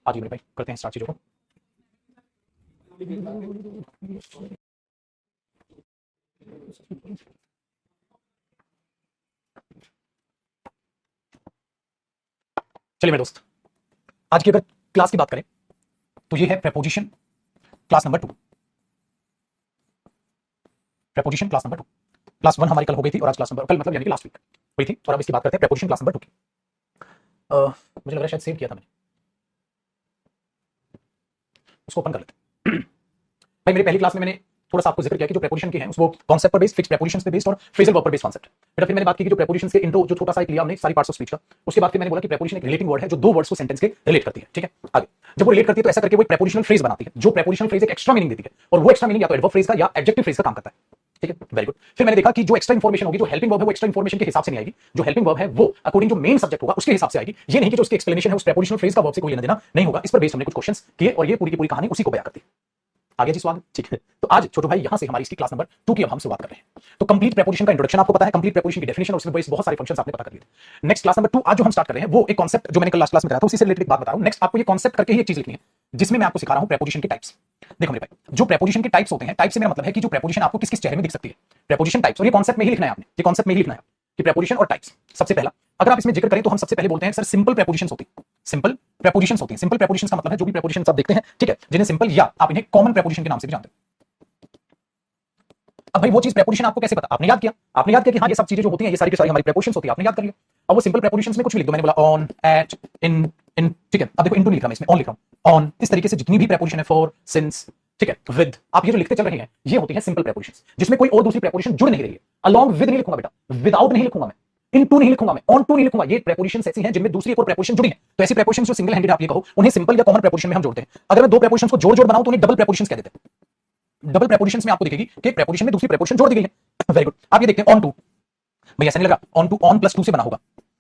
आज ही मेरे भाई करते हैं स्टार्ट चीजों को। चलिए मेरे दोस्त, आज की अगर क्लास की बात करें तो ये है preposition class number 2। Preposition class number 2। Class 1 हमारी कल हो गई थी और आज क्लास नंबर, कल मतलब यानी कि लास्ट वीक हुई थी, और अब इसकी बात करते हैं प्रेपोजिशन क्लास नंबर 2 की। मुझे लग रहा है शायद सेव किया था मैंने, उसको ओपन कर लेते हैं। भाई मेरी पहली क्लास में मैंने थोड़ा सा आपको जिक्र किया कि जो प्रेपोजिशन के हैं वो कॉन्सेप्ट पर बेस्ड, फिक्स प्रेपोजिशंस पे बेस्ड और फ्रेजल वर्ब पर बेस्ड कॉन्सेप्ट। बेटा फिर मैंने बात की कि जो प्रेपोजिशंस के इंट्रो जो छोटा सा एक लिया हमने सारी पार्ट्स ऑफ स्पीच का, उसके बाद फिर मैंने बोला कि प्रेपोजिशन एक रिलेटिंग वर्ड है जो दो वर्ड्स को सेंटेंस के रिलेट करती है। ठीक है, आगे जब वो रिलेट करती है तो ऐसा करके वो एक प्रेपोजिशनल फ्रेज बनाती है। जो प्रेपोजिशनल फ्रेज एक एक्स्ट्रा मीनिंग देती है, और वो एक्स्ट्रा मीनिंग या तो एडवर्ब फ्रेज का या एडजेक्टिव फ्रेज का काम करता है। ठीक है, वेरी गुड। फिर मैंने देखा कि जो एक्स्ट्रा इंफॉर्मेशन होगी, जो हेल्पिंग वर्ब है, वो एक्स्ट्रा इंफॉर्मेशन के हिसाब से नहीं आएगी। जो हेल्पिंग वर्ब है वो अकॉर्डिंग जो मेन सब्जेक्ट होगा उसके हिसाब से आएगी। ये नहीं कि जो उसकी एक्सप्लेनेशन है उस प्रेपोजिशनल फ्रेज का वर्ब से कोई लेना देना नहीं होगा। इस पर बेस्ड हमने कुछ क्वेश्चंस किए और ये पूरी की पूरी कहानी उसी को बयां करती है। आगे जी स्वागत। ठीक है, तो आज छोटू भाई यहां से हमारी इसकी क्लास नंबर 2 की अब हम शुरुआत कर रहे हैं। तो कंप्लीट प्रेपोजिशन का इंट्रोडक्शन आपको पता है, कंप्लीट प्रेपोजिशन की डेफिनेशन और उसमें बेस्ड बहुत सारे फंक्शंस आपने पता कर लिए। नेक्स्ट क्लास नंबर 2 आज जो हम स्टार्ट कर रहे हैं वो एक कॉन्सेप्ट जो मैंने कल लास्ट क्लास में कराया था उसी से रिलेटेड बात बता रहा हूं। नेक्स्ट आपको ये कॉन्सेप्ट करके ही एक चीज लिखनी है जिसमें मैं आपको सिखा रहा हूं प्रेपोजिशन के टाइप्स। देखो मेरे भाई, जो प्रेपोजिशन के टाइप्स होते हैं, टाइप से मेरा मतलब है कि जो प्रेपोजिशन आपको किस किस चेहरे में दिख सकती है, प्रेपोजिशन टाइप्स। और ये कॉन्सेप्ट में ही लिखना है आपने, ये कॉन्सेप्ट में ही लिखना है कि प्रेपोजिशन और टाइप्स। सबसे पहला अगर आप इसमें जिक्र करें तो हम सबसे पहले बोलते हैं सर सिंपल प्रेपोजिशंस होती हैं। सिंपल प्रेपोजिशंस होती हैं। सिंपल प्रेपोजिशंस का मतलब है जो भी प्रेपोजिशंस आप देखते हैं, ठीक है, जिन्हें सिंपल या आप इन्हें कॉमन प्रेपोजिशन के नाम से भी जानते हैं। अब भाई वो चीज प्रेपोजिशन आपको कैसे पता, आपने याद किया, आपने याद किया कि हाँ ये सब चीजें जो होती हैं ये सारी की सारी हमारी प्रेपोजिशंस होती है, आपने याद कर लिया। अब वो सिंपल प्रेपोजिशंस में कुछ भी लिख दो, मैंने बोला ऑन, एट, इन, ठीक है। अब देखो इनटू नहीं लिखा मैं, इसमें ऑन लिख रहा हूं, ऑन। इस तरीके से जितनी भी प्रेपोजिशन है, फॉर, सिंस, ठीक है, विद, आप ये जो लिखते चल रहे हैं ये होती है सिंपल प्रेपोजिशंस, जिसमें कोई और दूसरी प्रेपोजिशन जुड़ नहीं रही है। अलोंग विद नहीं लिखूंगा बेटा, विदाउट नहीं लिखूंगा मैं, इन टू नहीं लिखूंगा मैं, ऑन टू नहीं लिखूंगा। ये प्रेपोजिशंस ऐसी हैं जिनमें दूसरी एक और प्रेपोजिशन जुड़ी है। तो ऐसी प्रेपोजिशंस जो सिंगल हैंडेड आप ये कहो उन्हें सिंपल या कॉमन प्रेपोजिशन में हम जोड़ते हैं। अगर मैं दो प्रेपोजिशंस को जोड़ जोड़ बनाऊं तो उन्हें डबल प्रेपोजिशंस कह देते हैं। डबल प्रेपोजिशंस में आपको दिखेगी कि एक प्रेपोजिशन में दूसरी प्रेपोजिशन जोड़ दी गई है। Very good. आप ये देखते हैं ऑन टू, भैया ऐसा नहीं लग रहा on two on plus two से बना होगा।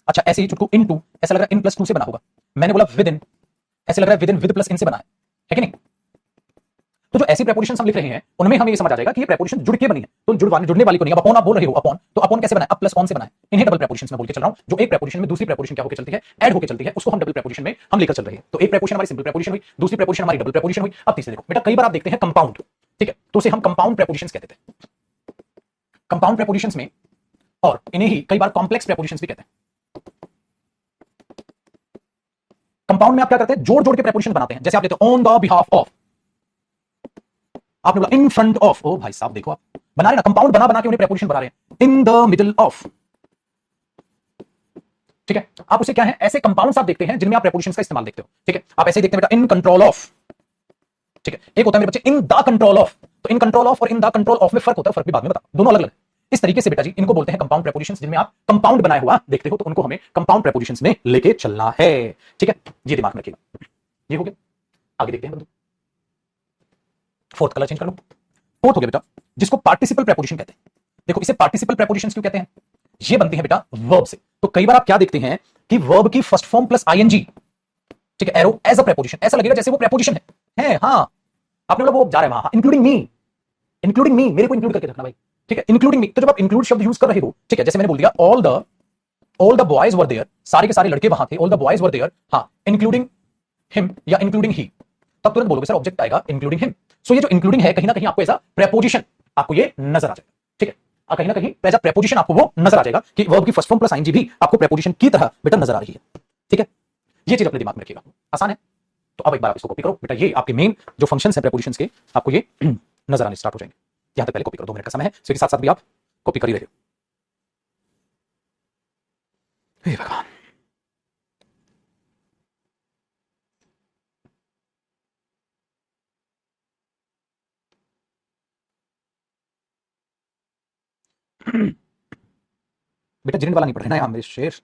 अच्छा ऐसे ही चुटकू इन टू, ऐसा लग रहा है इन प्लस टू से बना होगा। मैंने बोला विद इन, ऐसे लग रहा है विद इन विद प्लस इन से बना है कि नहीं। तो जो ऐसी प्रेपोजिशन हम लिख रहे हैं उनमें हमें ये समझ आ जाएगा कि ये प्रेपोजिशन जुड़ के बनी है, तो जुड़ने वाली को नहीं। अब अपॉन आप बोल रहे हो, अपॉन तो अपॉन कैसे बना है, अब प्लस ऑन से बना है। इन्हें डबल प्रेपोजिशन में बोल के चल रहा हूं। जो एक प्रेपोजिशन में दूसरी प्रेपोजिशन क्या होकर चलती है, ऐड होकर चलती है, उसको हम डबल प्रेपोजिशन में हम लेकर चल रहे हैं। तो एक प्रेपोजिशन हमारी सिंपल प्रेपोजिशन हुई, दूसरी प्रेपोजिशन हमारी डबल प्रेपोजिशन हुई। अब तीसरे देखो बेटा, कई बार आप देखते हैं कंपाउंड, ठीक है, तो उसे हम कंपाउंड प्रेपोजिशंस कहते थे, कंपाउंड प्रेपोजिशंस में, और इन्हें ही कई बार कॉम्प्लेक्स प्रेपोजिशंस भी कहते हैं। कंपाउंड में आप क्या करते हैं, जोड़ जोड़ के प्रेपोजिशन बनाते हैं। जैसे आप लेते हैं ऑन द बिहाफ ऑफ, आपने बोला इन फ्रंट ऑफ, ओ भाई साहब देखो आप बना रहे ना, कंपाउंड बना बना के उन्हें प्रेपोजिशन बना रहे हैं। इन द मिडल ऑफ, ठीक है, आप उसे क्या है, ऐसे कंपाउंड्स आप देखते हैं जिनमें आप प्रेपोजिशंस का इस्तेमाल देखते हो। ठीक है, आप ऐसे ही देखते हैं बेटा इन कंट्रोल ऑफ, ठीक है। एक होता है मेरे बच्चे इन द कंट्रोल ऑफ, तो इन कंट्रोल ऑफ और इन द कंट्रोल ऑफ में फर्क होता है, फर्क भी बाद में बता, दोनों अलग अलग। इस तरीके से बेटा जी इनको बोलते हैं कंपाउंड प्रेपोजिशंस, जिनमें आप कंपाउंड बनाए हुआ देखते हो, तो उनको हमें कंपाउंड प्रेपोजिशंस में लेके चलना है। ठीक है, ये दिमाग में रखिएगा। ये हो गया, आगे देखते हैं बंधु। फोर्थ कलर चेंज कर लो। फोर्थ हो गया बेटा जिसको पार्टिसिपल प्रेपोजिशन कहते हैं। देखो इसे पार्टिसिपल प्रेपोजिशंस क्यों कहते हैं, ये बनती है बेटा वर्ब से। तो कई बार आप क्या देखते हैं कि वर्ब की फर्स्ट फॉर्म प्लस आईएनजी, ठीक है, एरो एज अ प्रेपोजिशन, ऐसा लगेगा जैसे वो प्रेपोजिशन है। हाँ आपने बोला वो जा रहा है वहां, इंक्लूडिंग मी, इंक्लूडिंग मी, मेरे को इंक्लूड करके रखना भाई, ठीक है, इंक्लूडिंग मी। तो जब आप इंक्लूड शब्द यूज कर रहे हो, ठीक है, जैसे मैंने बोल दिया all the boys were there, सारे के सारे लड़के वहां थे, all the boys were there, हाँ, इंक्लूडिंग हिम या इंक्लूडिंग ही, तब तुरंत बोलोगे सर ऑब्जेक्ट आएगा इंक्लूडिंग हिम। सो ये जो इंक्लूडिंग है कहीं ना कहीं आपको एज अ प्रेपोजिशन आपको ये नजर आ जाएगा। ठीक है, कहीं ना कहीं एज अ प्रेपोजिशन आपको वो नजर आ जाएगा कि वर्ब की फर्स्ट फॉर्म प्लस आईएनजी भी आपको प्रेपोजिशन की तरह बेटा नजर आ रही है। ठीक है, ये चीज अपने दिमाग में रखिएगा, आसान है। तो अब एक बार आप इसको कॉपी करो बेटा, ये आपके मेन जो फंक्शंस हैं प्रेपोजिशंस के, आपको ये नजर आने स्टार्ट हो जाएंगे। यहां तक पहले कॉपी करो, 2 मिनट का समय है, इसके साथ साथ भी आप कॉपी कर ही रहे हो। हे भगवान। बेटा जिनेंद्र वाला नहीं पढ़ रहे ना यहाँ मेरे शेर।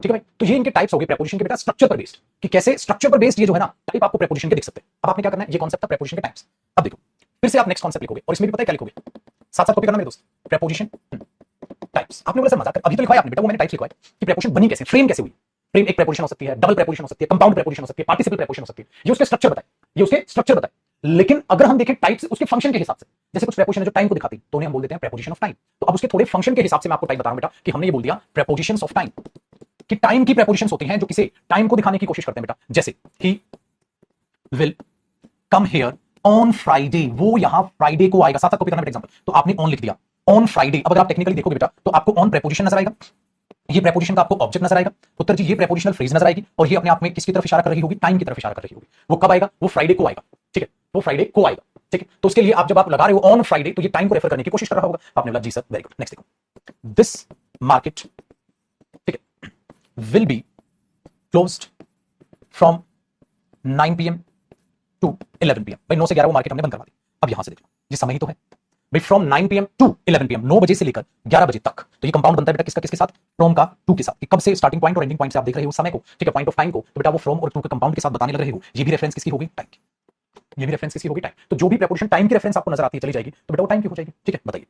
ठीक है भाई। तो ये इनके टाइप्स हो गए प्रेपोजिशन के बेटा स्ट्रक्चर पर बेस्ड, कि कैसे स्ट्रक्चर पर बेस्ड ये जो है ना टाइप आपको प्रेपोजिशन के दिख सकते हैं। अब आपने क्या करना है, ये कॉन्सेप्ट था प्रेपोजिशन के टाइप्स। अब देखो फिर से आप नेक्स्ट कॉन्सेप्ट लिखोगे और इसमें भी पता है क्या लिखोगे, साथ साथ कॉपी करना मेरे दोस्त, प्रेपोजिशन टाइप्स। आपने बोला सर मजाक कर, अभी तो लिखवाया आपने बेटा, वो मैंने टाइप्स लिखवाया कि प्रेपोजिशन बनी कैसे, फ्रेम कैसे हुई। फ्रेम एक प्रेपोजिशन हो सकती है, डबल प्रेपोजिशन हो सकती है, कंपाउंड प्रेपोजिशन हो सकती है, पार्टिसिपल प्रेपोजिशन हो सकती है। ये उसके स्ट्रक्चर बताए, ये उसके स्ट्रक्चर बताए। लेकिन अगर हम देखें टाइप्स उसके फंक्शन के हिसाब से, जैसे कुछ प्रेपोजिशन जो टाइम को दिखाती तो उन्हें हम बोल देते हैं प्रेपोजिशन ऑफ टाइम। तो अब उसके थोड़े फंक्शन के हिसाब से मैं आपको टाइप बता रहा हूं बेटा, कि हमने ये बोल दिया प्रेपोजिशंस ऑफ टाइम, कि टाइम की प्रेपोजिशंस होती हैं जो किसी टाइम को दिखाने की कोशिश करते हैं बेटा। जैसे he will come here on Friday, वो यहां फ्राइडे को आएगा, साथ साथ कॉपी करना बेटा एग्जांपल। तो आपने ऑन लिख दिया, ऑन फ्राइडे। अब अगर आप टेक्निकली देखोगे बेटा तो आपको ऑन प्रेपोजिशन नजर आएगा, ये प्रेपोजिशन का आपको ऑब्जेक्ट नजर आएगा, उत्तर जी ये प्रेपोजिशनल फ्रेज नजर आएगी, और ये अपने आप में किसकी तरफ इशारा कर रही होगी, टाइम की तरफ इशारा कर रही होगी। वो कब आएगा, वो फ्राइडे को आएगा, ठीक है, वो फ्राइडे को आएगा, ठीक है। तो उसके लिए आप जब आप लगा रहे हो ऑन फ्राइडे, तो ये टाइम को रेफर करने की कोशिश कर रहा होगा। आपने बोला ji sir, very good. Next देखो, दिस मार्केट, ठीक है, will be closed from 9 PM to 11 PM। भाई 9 से 11 वो मार्केट हमने बंद करवा दी। अब यहां से देखो ये समय ही तो है भाई, फ्रॉम 9 PM टू 11 PM, 9 बजे से लेकर 11 बजे तक। तो ये कंपाउंड बनता है बेटा किसका, किसके साथ, फ्रॉम का टू के साथ, कि कब से स्टार्टिंग पॉइंट और एंडिंग पॉइंट से आप देख रहे हो समय को, ठीक है, पॉइंट ऑफ टाइम को, तो बेटा वो फ्रॉम और टू के कंपाउंड के साथ बताने लग रहे हो। ये भी रेफरेंस किसकी होगी, टाइम की। ये भी रेफरेंस किसकी होगी, टाइम। तो जो भी प्रेपोजिशन टाइम की रेफरेंस आपको नजर आती है चली जाएगी, तो बेटा वो टाइम की हो जाएगी, ठीक है। बताइए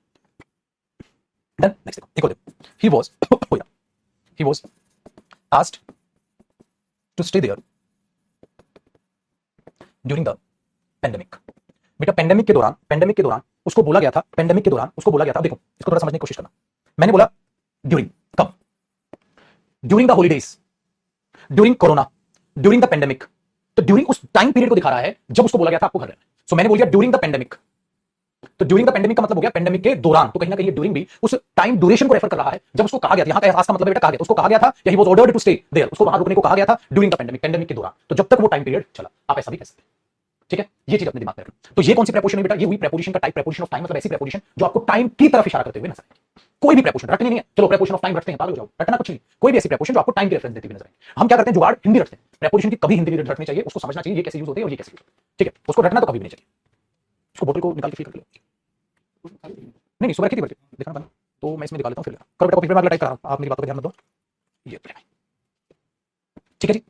डन। नेक्स्ट देखो, एक और देखो, ही वाज हो या he was asked to stay there during the pandemic. बेटा पेंडेमिक के दौरान उसको बोला गया था, पेंडेमिक के दौरान उसको बोला गया था। देखो इसको थोड़ा समझने की कोशिश करना। मैंने बोला ड्यूरिंग, कब, during the holidays, during corona, during the pandemic. तो ड्यूरिंग उस टाइम पीरियड को दिखा रहा है जब उसको बोला गया था आपको घर रहना। सो मैंने बोल दिया ड्यूरिंग द पेंडेमिक। तो ड्यूरिंग द पेंडेमिक का मतलब हो गया पेंडेमिक के दौरान। तो कहीं ना कहीं ड्यूरिंग भी उस टाइम ड्यूरेशन को रेफर कर रहा है जब उसको कहा गया था। यहां का का मतलब बेटा कहा गया, उसको कहा गया था, या he was ordered to stay there, उसको वहां रुकने को कहा गया था ड्यूरिंग द पेंडेमिक, पेंडेमिक के दौरान। तो जब तक वो टाइम पीरियड चला, आप ऐसा भी कह सकते हैं, ठीक है। ये चीज अपने दिमाग में रखना। तो ये कौन सी प्रेपोजिशन है बेटा, ये हुई प्रेपोजिशन का टाइप, प्रेपोजिशन ऑफ टाइम, मतलब ऐसी प्रेपोजिशन जो आपको टाइम की तरफ इशारा करते हुए नजर आएगी। कोई भी प्रेपोजिशन रटनी नहीं है, चलो प्रेपोजिशन ऑफ टाइम रटते हैं, पागल हो जाओ, रटना कुछ नहीं। कोई भी ऐसी प्रेपोजिशन जो आपको टाइम की रेफरेंस देती हुई नजर आएगी। हम क्या करते हैं, जुगाड़ हिंदी रटते हैं। प्रेपोजिशन की कभी हिंदी नहीं रटनी चाहिए, उसको समझना चाहिए ये कैसे यूज होते हैं और ये कैसे यूज होते हैं, ठीक है। उसको रटना तो कभी भी नहीं चाहिए। उसको बोतल को निकाल के फिर कर लो, नहीं सुबह रखी थी दिखाना बना, तो मैं इसमें निकाल लेता हूं, फिर करो बेटा, कॉपी पे मैं अगला टाइप कर रहा हूं, आप मेरी बातों पर ध्यान मत दो। ये ठीक है जी,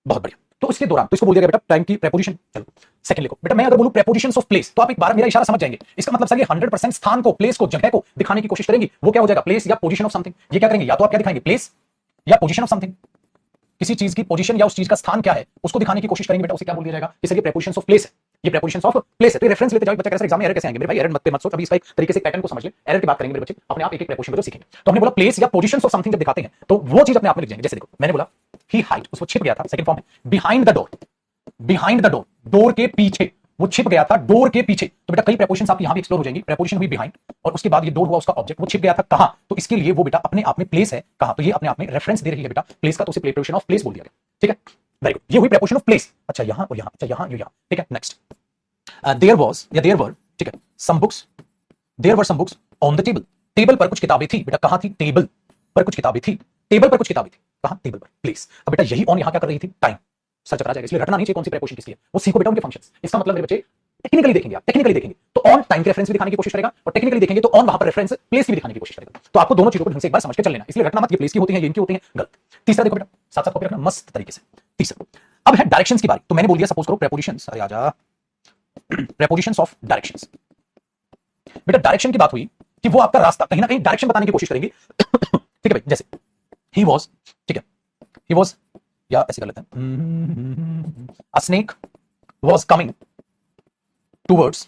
बहुत बढ़िया। तो इसके दौरान तो इसको बोल दिया गया बेटा टाइम की प्रेपोजिशन। चलो सेकंड लिखो बेटा, मैं अगर बोलूं प्रेपोजिशंस ऑफ प्लेस, तो आप एक बार मेरा इशारा समझ जाएंगे। इसका मतलब सर ये 100% स्थान को, प्लेस को, जगह को दिखाने की कोशिश करेंगी। वो क्या हो जाएगा, प्लेस या पोजीशन ऑफ समथिंग। ये क्या करेंगे, या तो आप क्या दिखाएंगे, प्लेस या पोजीशन ऑफ समथिंग। किसी चीज की पोजीशन या उस चीज का स्थान क्या है उसको दिखाने की कोशिश करेंगे बेटा, उसे क्या बोल दिया जाएगा, जैसे ये प्रेपोजिशंस ऑफ प्लेस है, ये प्रेपोजिशंस ऑफ प्लेस है। तो रेफरेंस लेते जाओ, बच्चा कैसे एग्जाम में एरर कैसे आएंगे मेरे भाई, एरर मत सोच, अभी इसका एक तरीके से पैटर्न को समझ ले, एरर की बात करेंगे मेरे बच्चे, अपने आप एक एक प्रेपोजिशन को सीखेंगे। तो हमने बोला प्लेस या पोजीशंस ऑफ समथिंग जब दिखाते हैं तो वो चीज अपने आप में लिख जाएंगे। जैसे देखो मैंने बोला ही हाइड, उसको छिप गया था, सेकंड फॉर्म है behind the door, behind the door, door के पीछे, वो छिप गया था डोर के पीछे। तो बेटा कई प्रेपोजिशंस आपकी यहां भी एक्सप्लोर हो जाएंगी। प्रेपोजिशन हुई बिहाइंड, और उसके बाद ये डोर हुआ उसका ऑब्जेक्ट, वो छिप गया था कहां, तो इसके लिए वो बेटा अपने आप में प्लेस है कहां, तो ये अपने आप में रेफरेंस दे रही है बेटा प्लेस का, तो उसे प्रेपोजिशन ऑफ प्लेस बोल दिया गया, ठीक है। वेरी गुड, ये हुई प्रेपोजिशन ऑफ प्लेस। अच्छा यहां और यहां, अच्छा यहां यहां, ठीक है। नेक्स्ट देयर वाज या देयर वर, ठीक है, some books, there were some books on the table, table पर कुछ किताबें थी बेटा, कहां थी, टेबल पर कुछ किताबें थी, टेबल पर कुछ किताबें थी, कहां, टेबल पर, प्लेस। अब बेटा यही ऑन यहां क्या कर रही थी, टाइम। सर चकरा जाएगा, इसलिए रटना नहीं चाहिए कौन सी प्रेपोजिशन किसकी है, वो सीखो बेटा उनके फंक्शंस। इसका मतलब मेरे बच्चे टेक्निकली देखेंगे, आप टेक्निकली देखेंगे तो ऑन टाइम के रेफरेंस भी दिखाने की कोशिश करेगा, और टेक्निकली देखेंगे तो ऑन वहां पर रेफरेंस प्लेस की भी दिखाने की कोशिश करेगा। तो आपको दोनों चीजों को ढंग से एक बार समझ के चल लेना, इसलिए रटना मत, ये प्लेस की होती है, ये इनकी होती है, गलत। तीसरा देखो बेटा, साथ साथ कॉपी रखना मस्त तरीके से। तीसरा अब है डायरेक्शंस की बारी। तो मैंने बोल दिया सपोज करो प्रेपोजिशंस, अरे आजा, प्रेपोजिशंस ऑफ डायरेक्शंस। बेटा डायरेक्शन की बात हुई कि वो आपका रास्ता कहीं ना कहीं डायरेक्शन बताने की कोशिश करेंगे, ठीक है भाई। जैसे ही वाज, ठीक है, ही वाज, या ऐसे कर लेते हैं, a snake was coming towards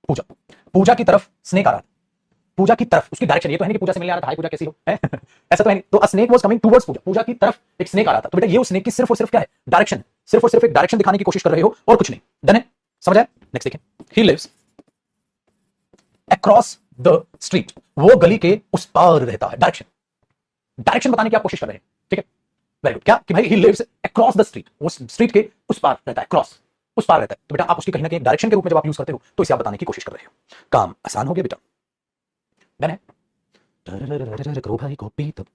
Puja, Puja की तरफ स्नेक आ रहा था, पूजा की तरफ, उसकी डायरेक्शन, ये तो है नहीं कि पूजा से मिलने आ रहा था, हाय पूजा कैसी हो, है? ऐसा तो है नहीं। तो a snake was coming towards Puja, Puja की तरफ एक स्नेक आ रहा था। तो बेटा ये उस स्नेक की सिर्फ और सिर्फ क्या है, डायरेक्शन, सिर्फ और सिर्फ एक डायरेक्शन दिखाने की कोशिश कर रहे हो और कुछ नहीं। डन है, समझ आया। नेक्स्ट देखें, he lives across the street, वो गली के उस पार रहता है, डायरेक्शन, डायरेक्शन बताने की आप कोशिश कर रहे हैं, ठीक है। वेरी गुड, क्या कि भाई he lives across the street, वो स्ट्रीट के उस पार रहता है, क्रॉस, उस पार रहता है। तो बेटा आप उसकी कहीं ना कहीं डायरेक्शन के रूप में जब आप यूज करते हो तो इसे आप बताने की कोशिश कर रहे हो। काम आसान हो गया बेटा, डन है। करो भाई कॉपी तब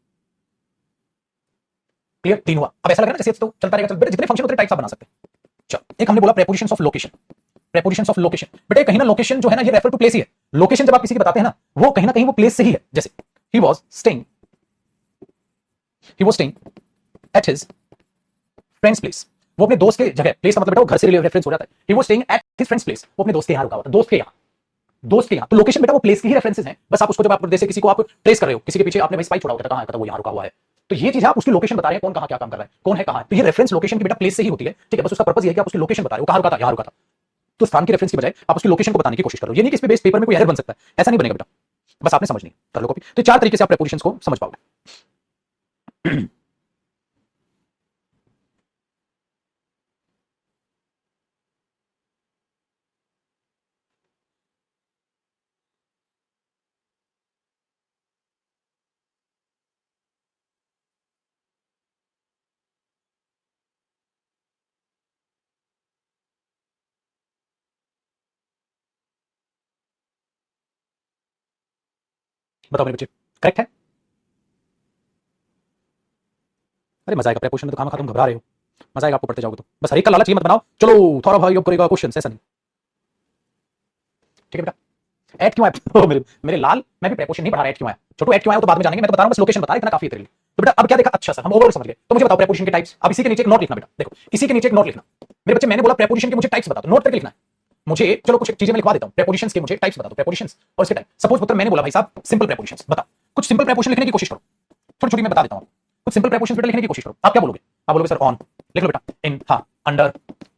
क्लियर, तीन हुआ। अब ऐसा लग रहा है जैसे तो चलता रहेगा, चल बेटा जितने फंक्शन उतने टाइप्स आप बना सकते हैं। चलो एक हमने बोला prepositions of location, prepositions of location. बेटा कहीं ना लोकेशन जो है ना ये रेफर टू प्लेस ही है। लोकेशन जब आप किसी की बताते हैं ना वो कहीं ना कहीं वो प्लेस से ही है। जैसे he was staying he was staying at his friends place. वो अपने दोस्त के जगह, प्लेस का मतलब बेटा वो घर से रेफरेंस हो जाता है। He was staying at his friends place, वो अपने दोस्त के यहाँ रुका हुआ था, दोस्त के यहाँ, दोस्त के यहाँ। तो लोकेशन बेटा वो प्लेस की ही रेफरेंसेस हैं, बस आप उसको जब आप जैसे किसी को आप ट्रेस कर रहे हो, किसी के पीछे आपने भाई स्पाई छोड़ा होता है, कहाँ है, वो यहाँ रुका हुआ है, तो ये चीज आप उसकी लोकेशन बता रहे हैं, कौन कहाँ क्या काम कर रहा है, कौन है कहाँ है। तो ये रेफरेंस लोकेशन की बेटा प्लेस से ही होती है, ठीक है। बस उसका पर्पस ये है कि आप उसकी लोकेशन बता रहे हो, कहाँ रुका था, यहाँ रुका था। तो स्थान की रेफरेंस की बजाय आप उसकी लोकेशन को बताने की कोशिश करो। ये नहीं कि इस पे बेस पेपर में कोई एरर बन सकता है, ऐसा नहीं बनेगा बेटा, बस आपने समझनी कर लो कॉपी। तो चार तरीके से आप प्रेपोजिशंस को समझ पाओगे। बताओ मेरे बच्चे, करेक्ट है? अरे मजा आएगा, प्रेपोजिशन में तो खामा खा तुम घबरा रहे हो, मजा आएगा आपको पढ़ते जाओगे तो। बस हर एक का लालच ये मत बनाओ, चलो थोड़ा भाई अब करेगा क्वेश्चन, ऐसा नहीं, ठीक है बेटा। ऐड क्यों आया? मेरे लाल, मैं भी प्रेपोजिशन नहीं पढ़ा रहा, ऐड क्यों आया छोटू, ऐड क्यों आया तो बाद में जानेंगे, मैं तो बता रहा हूं बस लोकेशन बता, इतना काफी है तेरे लिए। तो बेटा अब क्या देखा, अच्छा सर हम ओवरऑल समझ गए। तो मुझे बताओ प्रेपोजिशन के टाइप्स। अब इसी के नीचे एक नोट लिखना बेटा, देखो इसी के नीचे एक नोट लिखना मेरे बच्चे। मैंने बोला प्रेपोजिशन के मुझे टाइप्स बता दो, नोट करके लिखना है मुझे। चलो कुछ चीजें मैं लिखवा देता हूं, प्रेपोजिशंस के मुझे टाइप्स बता दो, प्रेपोजिशंस और इसके टाइप। सपोज पुत्र मैंने बोला भाई साहब सिंपल प्रेपोजिशंस बता, कुछ सिंपल प्रेपोजिशन लिखने की कोशिश करो, छोटी छोटी मैं बता देता हूं, कुछ सिंपल प्रेपोजिशंस बेटा लिखने की कोशिश करो। आप क्या बोलोगे? आप बोलोगे सर ऑन, लिख लो बेटा, इन, हाँ, under,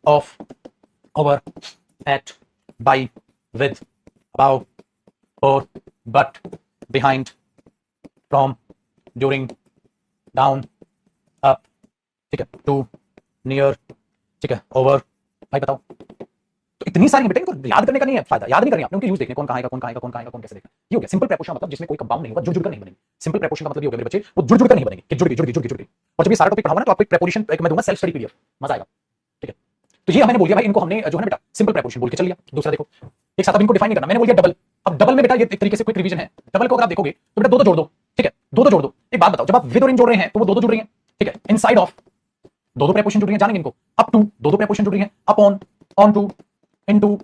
of, over, at, by, with, about, for, but, behind, from, during, down, up, ठीक है, टू, नियर, ठीक है, ओवर। भाई बताओ, तो इतनी सारी बेटा इनको याद करने का नहीं है फायदा, याद नहीं करनी आपने, उनके यूज देखने, कौन कहाँ आएगा, कौन कहाँ आएगा, कौन कहाँ आएगा, कौन कैसे देखना। ये हो गया सिंपल प्रेपोजिशन, मतलब जिसमें कोई कंपाउंड नहीं होगा, जुड़ जुड़ कर नहीं बनेंगे। सिंपल प्रेपोजिशन का मतलब ये हो गया मेरे बच्चे, वो जुड़ जुड़ कर नहीं बनेंगे, कि जुड़ गई जुड़ गई जुड़ गई जुड़ गई। और जब ये सारा टॉपिक पढ़ाऊंगा ना तो आपको एक प्रेपोजिशन एक मैं दूंगा सेल्फ स्टडी पीडीएफ, मजा आएगा, ठीक है। तो ये मैंने बोल दिया भाई, इनको हमने जो है ना बेटा सिंपल प्रेपोजिशन बोल के चल लिया। दूसरा देखो एक साथ अब इनको डिफाइन नहीं करना, मैंने बोल दिया डबल। अब डबल में बेटा ये एक तरीके से क्विक रिवीजन है। डबल को अगर आप देखोगे तो बेटा दो दो जोड़ दो, ठीक है, दो दो जोड़ दो। एक बात बताओ, जब आप विद और इन जोड़ रहे हैं तो वो दो दो जुड़ रही है, ठीक है। इनसाइड ऑफ दो दो प्रेपोजिशन जुड़ रही है, जानेंगे इनको। अप टू दो दो प्रेपोजिशन जुड़ रही है, अपॉन, ऑन टू, इनटू,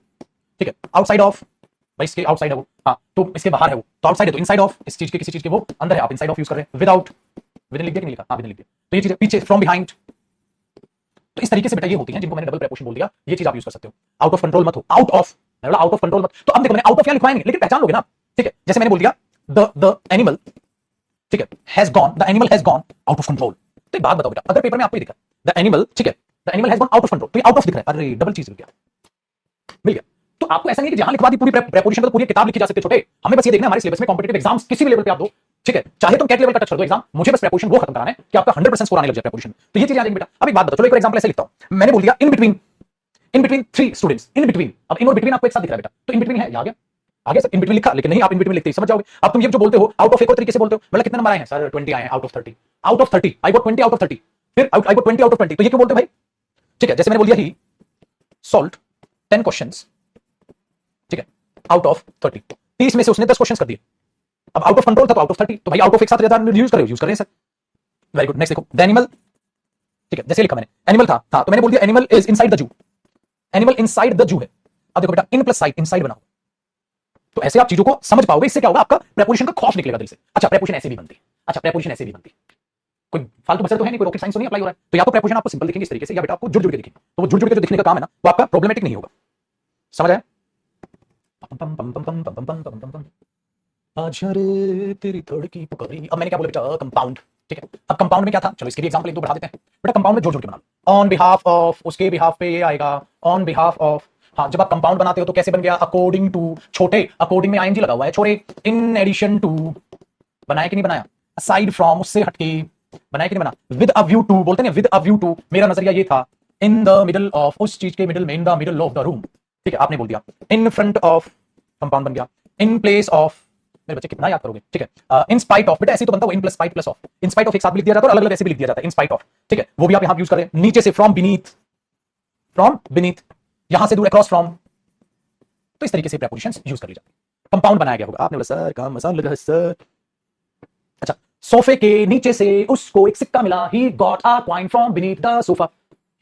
ठीक है। आउटसाइड ऑफ, भाई इसके आउटसाइड है वो, हाँ तो इसके बाहर है वो, तो आउटसाइड है तो इनसाइड ऑफ, इस चीज के किसी चीज के वो अंदर है, आप इनसाइड ऑफ यूज कर रहे हैं। विदाउट, विद लिख दिया कि नहीं लिखा? हाँ विद लिख दिया। तो ये चीज पीछे, फ्रॉम बिहाइंड। तो इस तरीके से बेटा ये होती हैं जिनको मैंने डबल प्रेपोजिशन बोल दिया, ये चीज आप यूज कर सकते हो। आउट ऑफ कंट्रोल मत हो, आउट ऑफ, मैं बोला आउट ऑफ कंट्रोल मत। तो अब देखो मैंने आउट ऑफ क्या लिखवाया नहीं, लेकिन पहचान लोगे ना, ठीक है। जैसे मैंने बोल दिया द एनिमल, ठीक है, has gone, the animal has gone out of control. तो एक बात बताओ बेटा, अगर पेपर में आपको ये दिखा द एनिमल, ठीक है, the animal has gone out of control, तो ये आउट ऑफ दिख रहा है, अरे डबल चीज मिल गया, मिल गया। तो आपको ऐसा नहीं है कि जहां लिखवा दी पूरी प्रेपोजिशन तो पूरी किताब लिखी जा सकती है छोटे, हमें बस ये देखना है हमारे सिलेबस में कॉम्पिटिटिव एग्जाम्स किसी भी लेवल पे आप दो, ठीक है, चाहे तुम कैट लेवल का टच कर दो एग्जाम, मुझे बस प्रेपोजिशन वो खत्म कराना है कि आपका 100% स्कोर आने लग जाए प्रेपोजिशन। तो ये चीज आ जाएगी बेटा। अब एक बात बताओ, चलो एक एग्जांपल ऐसे लिखता हूं, मैंने बोल दिया in between three students, in between. अब इन और बिटवीन आपको एक साथ दिख रहा है बेटा, तो इन बिटवीन है, आ गया आगे सर इन बिटवीन लिखा, लेकिन नहीं आप इन बिटवीन लिखते ही समझ जाओगे। अब तुम ये जो बोलते हो आउट ऑफ एक और तरीके से बोलते हो, मतलब कितने नंबर आए हैं सर? 20 आए हैं out of 30, out of 30 I got 20 out of 30, फिर आई गॉट 20 आउट ऑफ 20। तो ये क्यों बोलते हो भाई? ठीक है, जैसे मैंने बोल दिया ही सॉल्व्ड 10 क्वेश्चंस, ठीक है, आउट ऑफ 30, 30 में से उसने 10 क्वेश्चंस कर दिए। अब आउट ऑफ कंट्रोल था तो आउट ऑफ 30, तो भाई आउट ऑफ एक साथ ज्यादा यूज कर रहे हैं सर। वेरी गुड, नेक्स्ट देखो द एनिमल, ठीक है, जैसे लिखा मैंने एनिमल था तो मैंने बोल दिया animal is inside the zoo, animal inside the zoo है। अब देखो बेटा इन प्लस साइड इनसाइड बनाओ, तो ऐसे आप चीजों को समझ पाओगे। इससे क्या होगा, आपका प्रेपोजिशन का खौफ निकलेगा दिल से। अच्छा प्रेपोजिशन ऐसे भी बनती है, अच्छा प्रेपोजिशन ऐसे भी बनती है, कोई फालतू बचर तो है नहीं, कोई रॉकेट साइंस तो नहीं अप्लाई हो रहा है। तो या तो प्रेपोजिशन आपको सिंपल दिखेंगे इस तरीके से, या बेटा आपको जुड़ जुड़ के दिखेंगे। तो वो जुड़ जुड़ के जो दिखने का काम है ना, वो आपका प्रॉब्लमेटिक नहीं होगा, समझ आया? आज रे तेरी धड़की पुकारी। अब मैंने क्या बोला बेटा, कंपाउंड, ठीक है। अब कंपाउंड में क्या था, चलो इसके लिए एग्जांपल एक दो बढ़ा देते हैं बेटा। कंपाउंड में जोड़ जोड़ के बना, ऑन बिहाफ ऑफ, उसके बिहाफ पे ये आएगा ऑन बिहाफ ऑफ। हाँ जब आप कंपाउंड बनाते हो तो कैसे बन गया, अकॉर्डिंग टू, छोटे अकॉर्डिंग में आईएनजी लगा हुआ है, छोटे इन एडिशन टू, बनाया कि नहीं बनाया, असाइड फ्रॉम, उससे हटके, बनाया कि नहीं बना, विद अ व्यू टू, बोलते हैं विद अ व्यू टू, मेरा नजरिया ये था, इन द मिडल ऑफ, उस चीज के मिडल में, in the middle of the room, ठीक है, आपने बोल दिया इन फ्रंट ऑफ, कंपाउंड बन गया, इन प्लेस ऑफ, मेरे बच्चे कितना याद करोगे, ठीक है, इन स्पाइट ऑफ, बेटा ऐसे तो बनता है in plus spite plus of, in spite of एक साथ भी लिख दिया जाता है और अलग अलग ऐसे भी लिख दिया जाता है, इन स्पाइट ऑफ, ठीक है, वो भी आप यहां यूज कर रहे हैं। नीचे से फ्रॉम बीनीथ, फ्रॉम बीनीथ, यहां से दूर अक्रॉस फ्रॉम, तो इस तरीके से प्रेपोजिशंस यूज कर ली जाती है। कंपाउंड बनाया गया होगा, आपने बोला सर काम आसान लगा सर। अच्छा, सोफे के नीचे से उसको एक सिक्का मिला, he got a coin from beneath the sofa,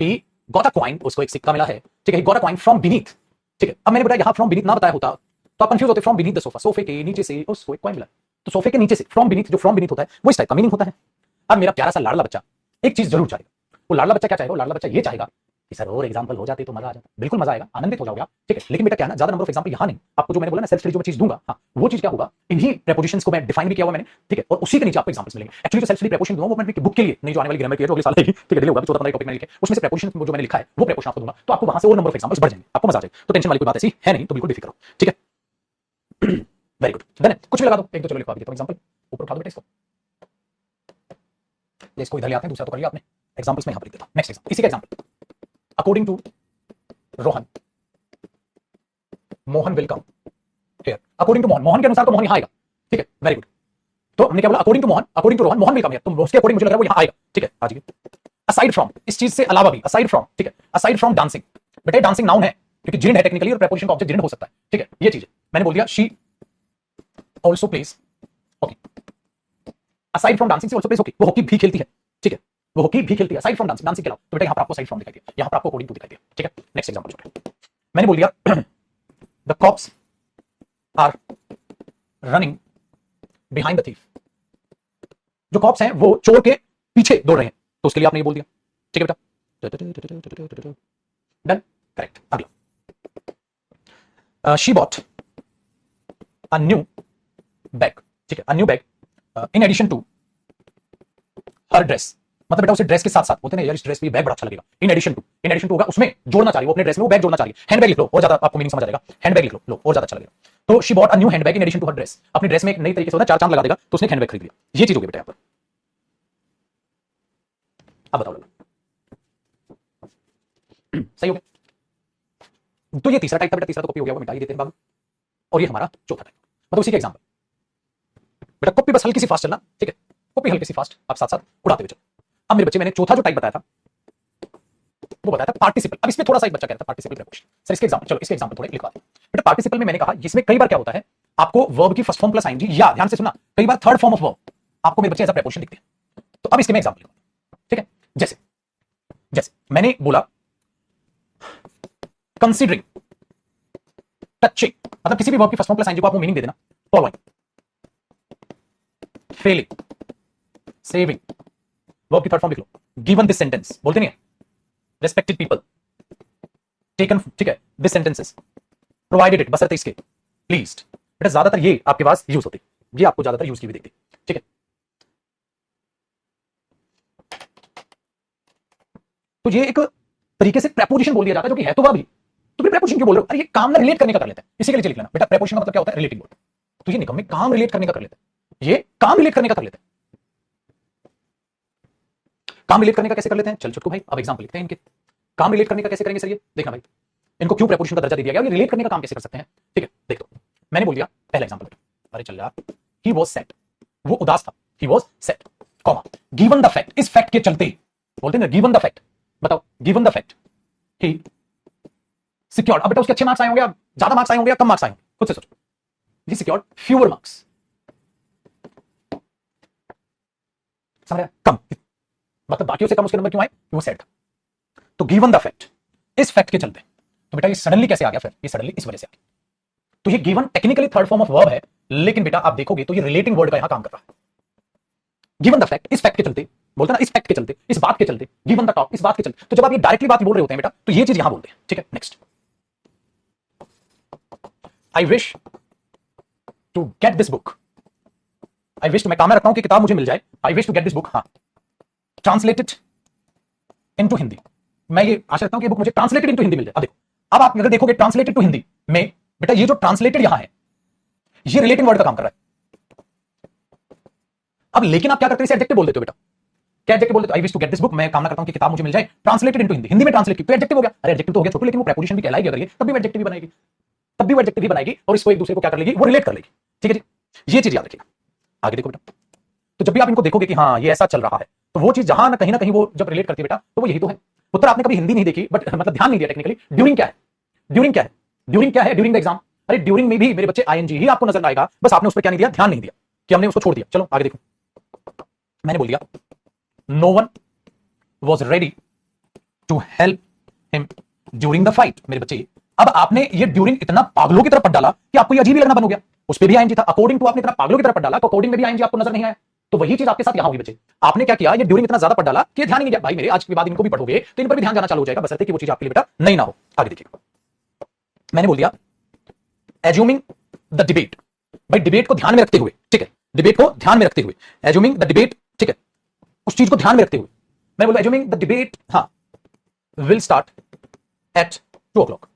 he got a coin, उसको एक सिक्का मिला है, ठीक है, he got a coin from beneath, ठीक है। अब मैंने बताया यहां फ्रॉम बीनीथ ना बताया होता तो आप कंफ्यूज होते, फ्रॉम बीनीथ द सोफा, सोफे के नीचे से उसको एक कॉइन मिला, तो सोफे के नीचे से फ्रॉम बीनीथ, जो फ्रॉम बीनीथ होता है वो इस टाइप का मीनिंग होता है। अब मेरा प्यारा सा लाडला बच्चा एक चीज जरूर चाहेगा। वो लाडला बच्चा क्या चाहेगा? वो लाडला बच्चा ये चाहेगा कि सर और एग्जांपल हो जाते तो मजा आ जाता। बिल्कुल मजा आएगा, आनंदित हो जाओगे आप, ठीक है। लेकिन बेटा क्या है ना, ज्यादा नंबर ऑफ एग्जांपल यहां नहीं। आपको जो मैंने बोला ना सेल्फ स्टडी जो मैं चीज दूंगा, हाँ वो चीज क्या होगा, इन्हीं प्रेपोजिशंस को मैं डिफाइन भी किया हुआ मैंने, ठीक है। और उसी के नीचे आपको एग्जांपल्स मिलेंगे। एक्चुअली जो सेल्फ स्टडी प्रेपोजिशन दूंगा वो मैं बुक के लिए नहीं, जो आने वाली ग्रामर की है जो अगले साल आएगी, ठीक है, डिले होगा, 14-15 टॉपिक मैंने लिखे, उसमें से प्रेपोजिशन जो मैंने लिखा है वो प्रेपोजिशन आपको दूंगा, तो आपको वहां से और नंबर ऑफ एग्जांपल्स बढ़ जाएंगे, आपको मजा आ जाएगा। तो टेंशन वाली कोई बात ऐसी है नहीं, तो बिल्कुल बेफिक्र हो, ठीक है। वेरी गुड, डन है। कुछ भी लगा दो, एक दो चलो लिखवा भी देता हूं एग्जांपल, ऊपर उठा दो बेटा इसको, इसको इधर ले आते हैं, दूसरा तो कर लिया आपने, एग्जांपल्स में यहां पर लिख देता हूं। नेक्स्ट एग्जांपल, इसी का example, according to Rohan, Mohan will come here. According to Mohan, Mohan के अनुसार तो मोहन यहां आएगा, ठीक है, वेरी गुड। तो हमने क्या बोला, according to Mohan, according to Rohan, Mohan will come here, तो उसके अकॉर्डिंग मुझे लग रहा है वो यहां आएगा, ठीक है। आ जाइए। असाइड फ्रॉम, इस चीज से अलावा भी, असाइड फ्रॉम, ठीक है, असाइड फ्रॉम डांसिंग, बेटा डांसिंग नाउन है क्योंकि जिन है टेक्निकली, और प्रेपोजिशन का ऑब्जेक्ट जिन हो सकता है, ठीक है, ये चीज है। मैंने बोल दिया she also pledge hockey, aside from dancing से आल्सो प्लेज हॉकी, वो हॉकी भी खेलती है, ठीक है, वो हॉकी भी खेलती है असाइड फ्रॉम डांसिंग, डांसिंग के अलावा। तो बेटा यहां पर आपको असाइड फ्रॉम दिखाई दिया, यहां पर आपको अकॉर्डिंग टू दिखाई दिया, ठीक है। नेक्स्ट एग्जांपल मैंने बोल दिया the cops are running behind the thief, जो कॉप्स हैं वो चोर के पीछे दौड़ रहे हैं, तो उसके लिए आपने ये बोल दिया, ठीक है बेटा, डन, करेक्ट। अगला, she bought a new bag, ठीक है, a new bag in addition to her dress, मतलब बेटा उसे ड्रेस के साथ साथ बोलते हैं यार इस ड्रेस पे बैग बड़ा अच्छा लगेगा, इन एडिशन टू होगा, उसमें जोड़ना चाहिए, वो अपने ड्रेस में वो बैग जोड़ना चाहिए। हैंडबैग लिख लो और ज्यादा आपको मीनिंग समझ आ जाएगा, हैंडबैग लिख लो और ज्यादा अच्छा लगेगा। तो she bought a new handbag in addition to her dress, अपनी ड्रेस में एक नई तरीके से होता है चार चांद लगा देगा, तो उसने हैंडबैग खरीद लिया, ये चीज होगी बेटा यहां पर। अब बताओ सही हो गया। तो ये तीसरा टाइप था बेटा, तीसरा तो कॉपी हो गया, वो मिटा ही देते हैं बाबू। और ये हमारा चौथा टाइप, मतलब उसी का एग्जांपल बेटा, कॉपी बस हल्की सी फास्ट चलना, ठीक है, कॉपी हल्की सी फास्ट, आप साथ साथ उड़ाते हुए चलो। अब मेरे बच्चे मैंने चौथा जो टाइप बताया था वो बताया था पार्टिसिपल। अब इसमें थोड़ा सा एक बच्चा कह रहा था पार्टिसिपल प्रीपोजिशन, सर इसके एग्जांपल, चलो इसके एग्जांपल थोड़े लिखवा दो बेटा। पार्टिसिपल में मैंने कहा इसमें कई बार क्या होता है, आपको वर्ब की फर्स्ट फॉर्म प्लस आईएनजी, या ध्यान से सुनना, कई बार थर्ड फॉर्म ऑफ वर्ब आपको मेरे बच्चे एज अ प्रीपोजिशन दिखते हैं। तो अब इसके मैं एग्जांपल लिखवा, ठीक है। जैसे जैसे मैंने बोला कंसीडरिंग, टचिंग, मतलब किसी भी वर्ब की फर्स्ट फॉर्म प्लस आईएनजी को आपको मीनिंग दे देना, फॉलोइंग, फेलिंग, सेविंग, वर्ब की थर्ड फॉर्म लिख लो, गिवन दिस सेंटेंस, बोलते नहीं है respected people taken, ठीक है, this sentences provided it, बशर्ते इसके, pleased, बेटा ज्यादातर ये आपके पास यूज होती, ये आपको ज्यादातर यूज की भी दिखती, ठीक है। तो ये एक तरीके से प्रेपोजिशन बोल दिया जाता है जो कि है तो वह भी, तो फिर प्रेपोजिशन क्यों बोल रहे हो? अरे ये काम में रिलेट करने का कर लेते हैं, इसी के लिए लिख लेना बेटा, प्रेपोजिशन का मतलब क्या होता है, रिलेटिंग वर्ड। तो ये निकम्मे काम रिलेट करने का कर लेते हैं, ये काम रिलेट करने का कर लेते हैं। काम रिलेट करने का कैसे कर लेते हैं, चल चुटकू भाई अब एग्जांपल लिखते हैं इनके। काम रिलेट करने का कैसे करेंगे सर, ये देखना भाई, इनको क्यों प्रेपोजिशन का दर्जा दे दिया गया, ये रिलेट करने का काम कैसे कर सकते हैं, ठीक है। देख दो, मैंने बोल दिया पहला एग्जांपल, अरे चल यार, ही वाज सैड, वो उदास था, he was sad, comma, given the fact, इस फैक्ट के चलते, बोलते हैं ना गिवन द फैक्ट, बताओ given the fact he secured, अब बेटा उसके अच्छे मार्क्स आए होंगे, अब ज्यादा मार्क्स आए होंगे या कम मार्क्स आए होंगे, खुद से सोचो, ही सिक्योर्ड फ्यूअर मार्क्स, समझ रहे, कम, मतलब बाकियों से कम उसके नंबर क्यों आए, वो सेट था। तो गिवन द फैक्ट, इस फैक्ट के चलते, तो बेटा ये सडनली कैसे आ गया, फिर ये सडनली इस वजह से आ गया। तो ये given technically third form of verb है, लेकिन बेटा आप देखोगे तो ये रिलेटिंग वर्ड का यहां काम कर रहा है। गिवन द फैक्ट, इस फैक्ट के चलते, बोलते ना इस फैक्ट के चलते, इस बात के चलते, गिवन द टॉप, इस बात के चलते। तो जब आप ये डायरेक्टली बात बोल रहे होते हैं बेटा, तो ये चीज यहां बोलते हैं, ठीक है। Next, I wish to get this book, I wish, तो मैं कामना रखता हूं कि किताब मुझे मिल जाए, I wish to get this book, हाँ, ट्रांसलेटेड इनटू हिंदी, मैं ये आशा रखता हूं कि बुक मुझे ट्रांसलेटेड इनटू हिंदी मिल जाए। अब देखो, अब आप अगर देखोगे ट्रांसलेटेड टू हिंदी में बेटा ये जो ट्रांसलेटेड यहां है, ये रिलेटिंग वर्ड का काम कर रहा है। अब लेकिन आप क्या करते हो, इसे एडजेक्टिव बोल देते हो बेटा, क्या एडजेक्टिव बोल देते हो, I wish to get this book, मैं कामना करता हूं कि किताब मुझे मिल जाए, ट्रांसलेटेड इनटू हिंदी, हिंदी में ट्रांसलेट की, तो एडजेक्टिव हो गया। अरे एडजेक्टिव तो हो गया छोटू, लेकिन वो प्रेपोजिशन भी कहलाएगी, अगर ये तब भी वो एडजेक्टिव भी बनाएगी, तब भी वो एडजेक्टिव भी बनाएगी, और इसको एक दूसरे को क्या कर लेगी, वो रिलेट कर लेगी, ठीक है जी। ये चीज याद रखिएगा। आगे देखो बेटा, तो जब भी आप इनको देखोगे कि हाँ ये ऐसा चल रहा है, तो वो चीज जहां ना कहीं वो जब रिलेट करती है बेटा, तो वो यही तो है। उत्तर आपने कभी हिंदी नहीं देखी, बट मतलब ध्यान नहीं दिया टेक्निकली, ड्यूरिंग क्या है, ड्यूरिंग क्या है, ड्यूरिंग क्या है, ड्यूरिंग द एग्जाम। अरे ड्यूरिंग में भी मेरे बच्चे आईएनजी ही आपको नजर आएगा, बस आपने उस पर क्या नहीं दिया, ध्यान नहीं दिया, कि हमने उसको छोड़ दिया। चलो आगे देखो, मैंने बोल दिया no one was ready to help him during the fight, मेरे बच्चे। अब आपने ये ड्यूरिंग इतना पागलों की तरफ पढ़ डाला कि आपको ये अजीब ही लगना बन हो गया, उस पर भी आईएनजी था, अकॉर्डिंग टू आपने इतना पागलों की तरफ पढ़ डाला, तो अकॉर्डिंग में भी आईएनजी आपको नजर नहीं आया, तो वही चीज आपके साथ यहां होगी बच्चे। आपने क्या किया, ये ड्यूरिंग इतना ज्यादा पढ़ डाला कि ध्यान ही नहीं गया। भाई मेरे आज के बाद इनको भी पढ़ोगे तो इन पर भी ध्यान जाना चालू हो जाएगा, बशर्ते कि वो चीज आपके लिए बेटा नहीं ना हो। आगे देखिए, मैंने बोल दिया एज्यूमिंग द डिबेट, भाई डिबेट को ध्यान में रखते हुए, ठीक है, डिबेट को ध्यान में रखते हुए, एज्यूमिंग द डिबेट, ठीक है, उस चीज को ध्यान में रखते हुए मैं बोला एज्यूमिंग द डिबेट, हाँ, विल स्टार्ट एट 2 o'clock।